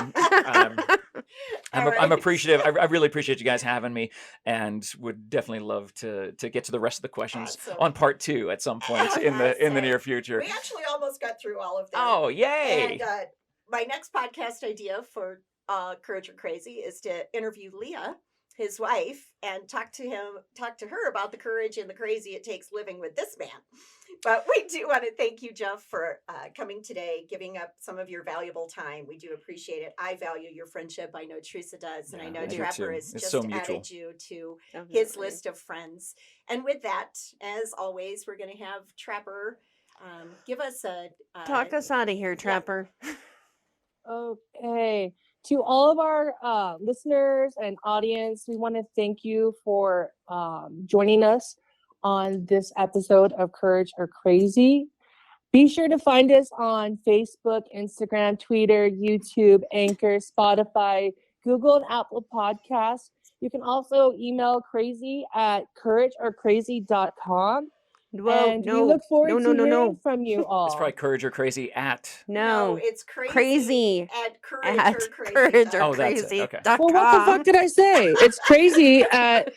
Speaker 3: I'm appreciative. I really appreciate you guys having me, and would definitely love to get to the rest of the questions on part 2 at some point in the near future.
Speaker 4: We actually almost got through all of them.
Speaker 3: Oh, yay!
Speaker 4: And my next podcast idea for Courage or Crazy is to interview Leah his wife, and talk to her about the courage and the crazy it takes living with this man. But we do want to thank you, Jeff, for coming today, giving up some of your valuable time. We do appreciate it. I value your friendship. I know Teresa does, and I know
Speaker 3: I do
Speaker 4: Trapper
Speaker 3: too.
Speaker 4: has
Speaker 3: It's
Speaker 4: just
Speaker 3: so mutual.
Speaker 4: added you to
Speaker 5: Definitely.
Speaker 4: his list of friends. And with that, as always, we're going to have Trapper give us a
Speaker 5: Talk us out of here, Trapper.
Speaker 2: Okay. To all of our listeners and audience, we want to thank you for joining us on this episode of Courage or Crazy. Be sure to find us on Facebook, Instagram, Twitter, YouTube, Anchor, Spotify, Google, and Apple Podcasts. You can also email crazy@courageorcrazy.com.
Speaker 5: Whoa,
Speaker 2: And
Speaker 5: no,
Speaker 2: we look forward
Speaker 5: no,
Speaker 2: to
Speaker 5: no, no,
Speaker 2: hearing
Speaker 5: no.
Speaker 2: from you all.
Speaker 3: It's probably Courage or Crazy at.
Speaker 5: No,
Speaker 4: it's
Speaker 5: crazy
Speaker 4: at
Speaker 5: at
Speaker 4: courage
Speaker 3: Oh, that's it. Okay.
Speaker 2: Well, what the fuck did I say? It's crazy at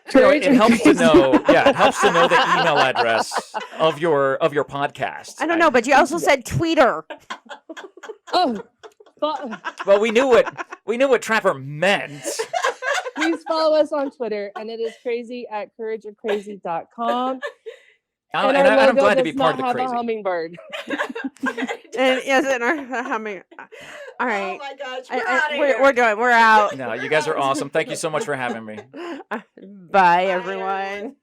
Speaker 2: courage.
Speaker 3: It helps to know. Yeah, it helps to know the email address of your podcast.
Speaker 5: I don't know, but you also said tweeter.
Speaker 2: Oh,
Speaker 3: Well, we knew what Trapper meant.
Speaker 2: please follow us on Twitter, and it is crazy@courageorcrazy.com.
Speaker 3: And
Speaker 2: our
Speaker 3: I'm
Speaker 2: logo
Speaker 3: glad to
Speaker 2: does
Speaker 3: be part
Speaker 2: not
Speaker 3: of the
Speaker 2: have a
Speaker 3: crazy.
Speaker 2: hummingbird.
Speaker 5: And yes, and our humming. All right.
Speaker 4: Oh my gosh, we're out of here.
Speaker 5: We're out.
Speaker 3: No, you guys are awesome. Thank you so much for having me.
Speaker 5: Bye, everyone.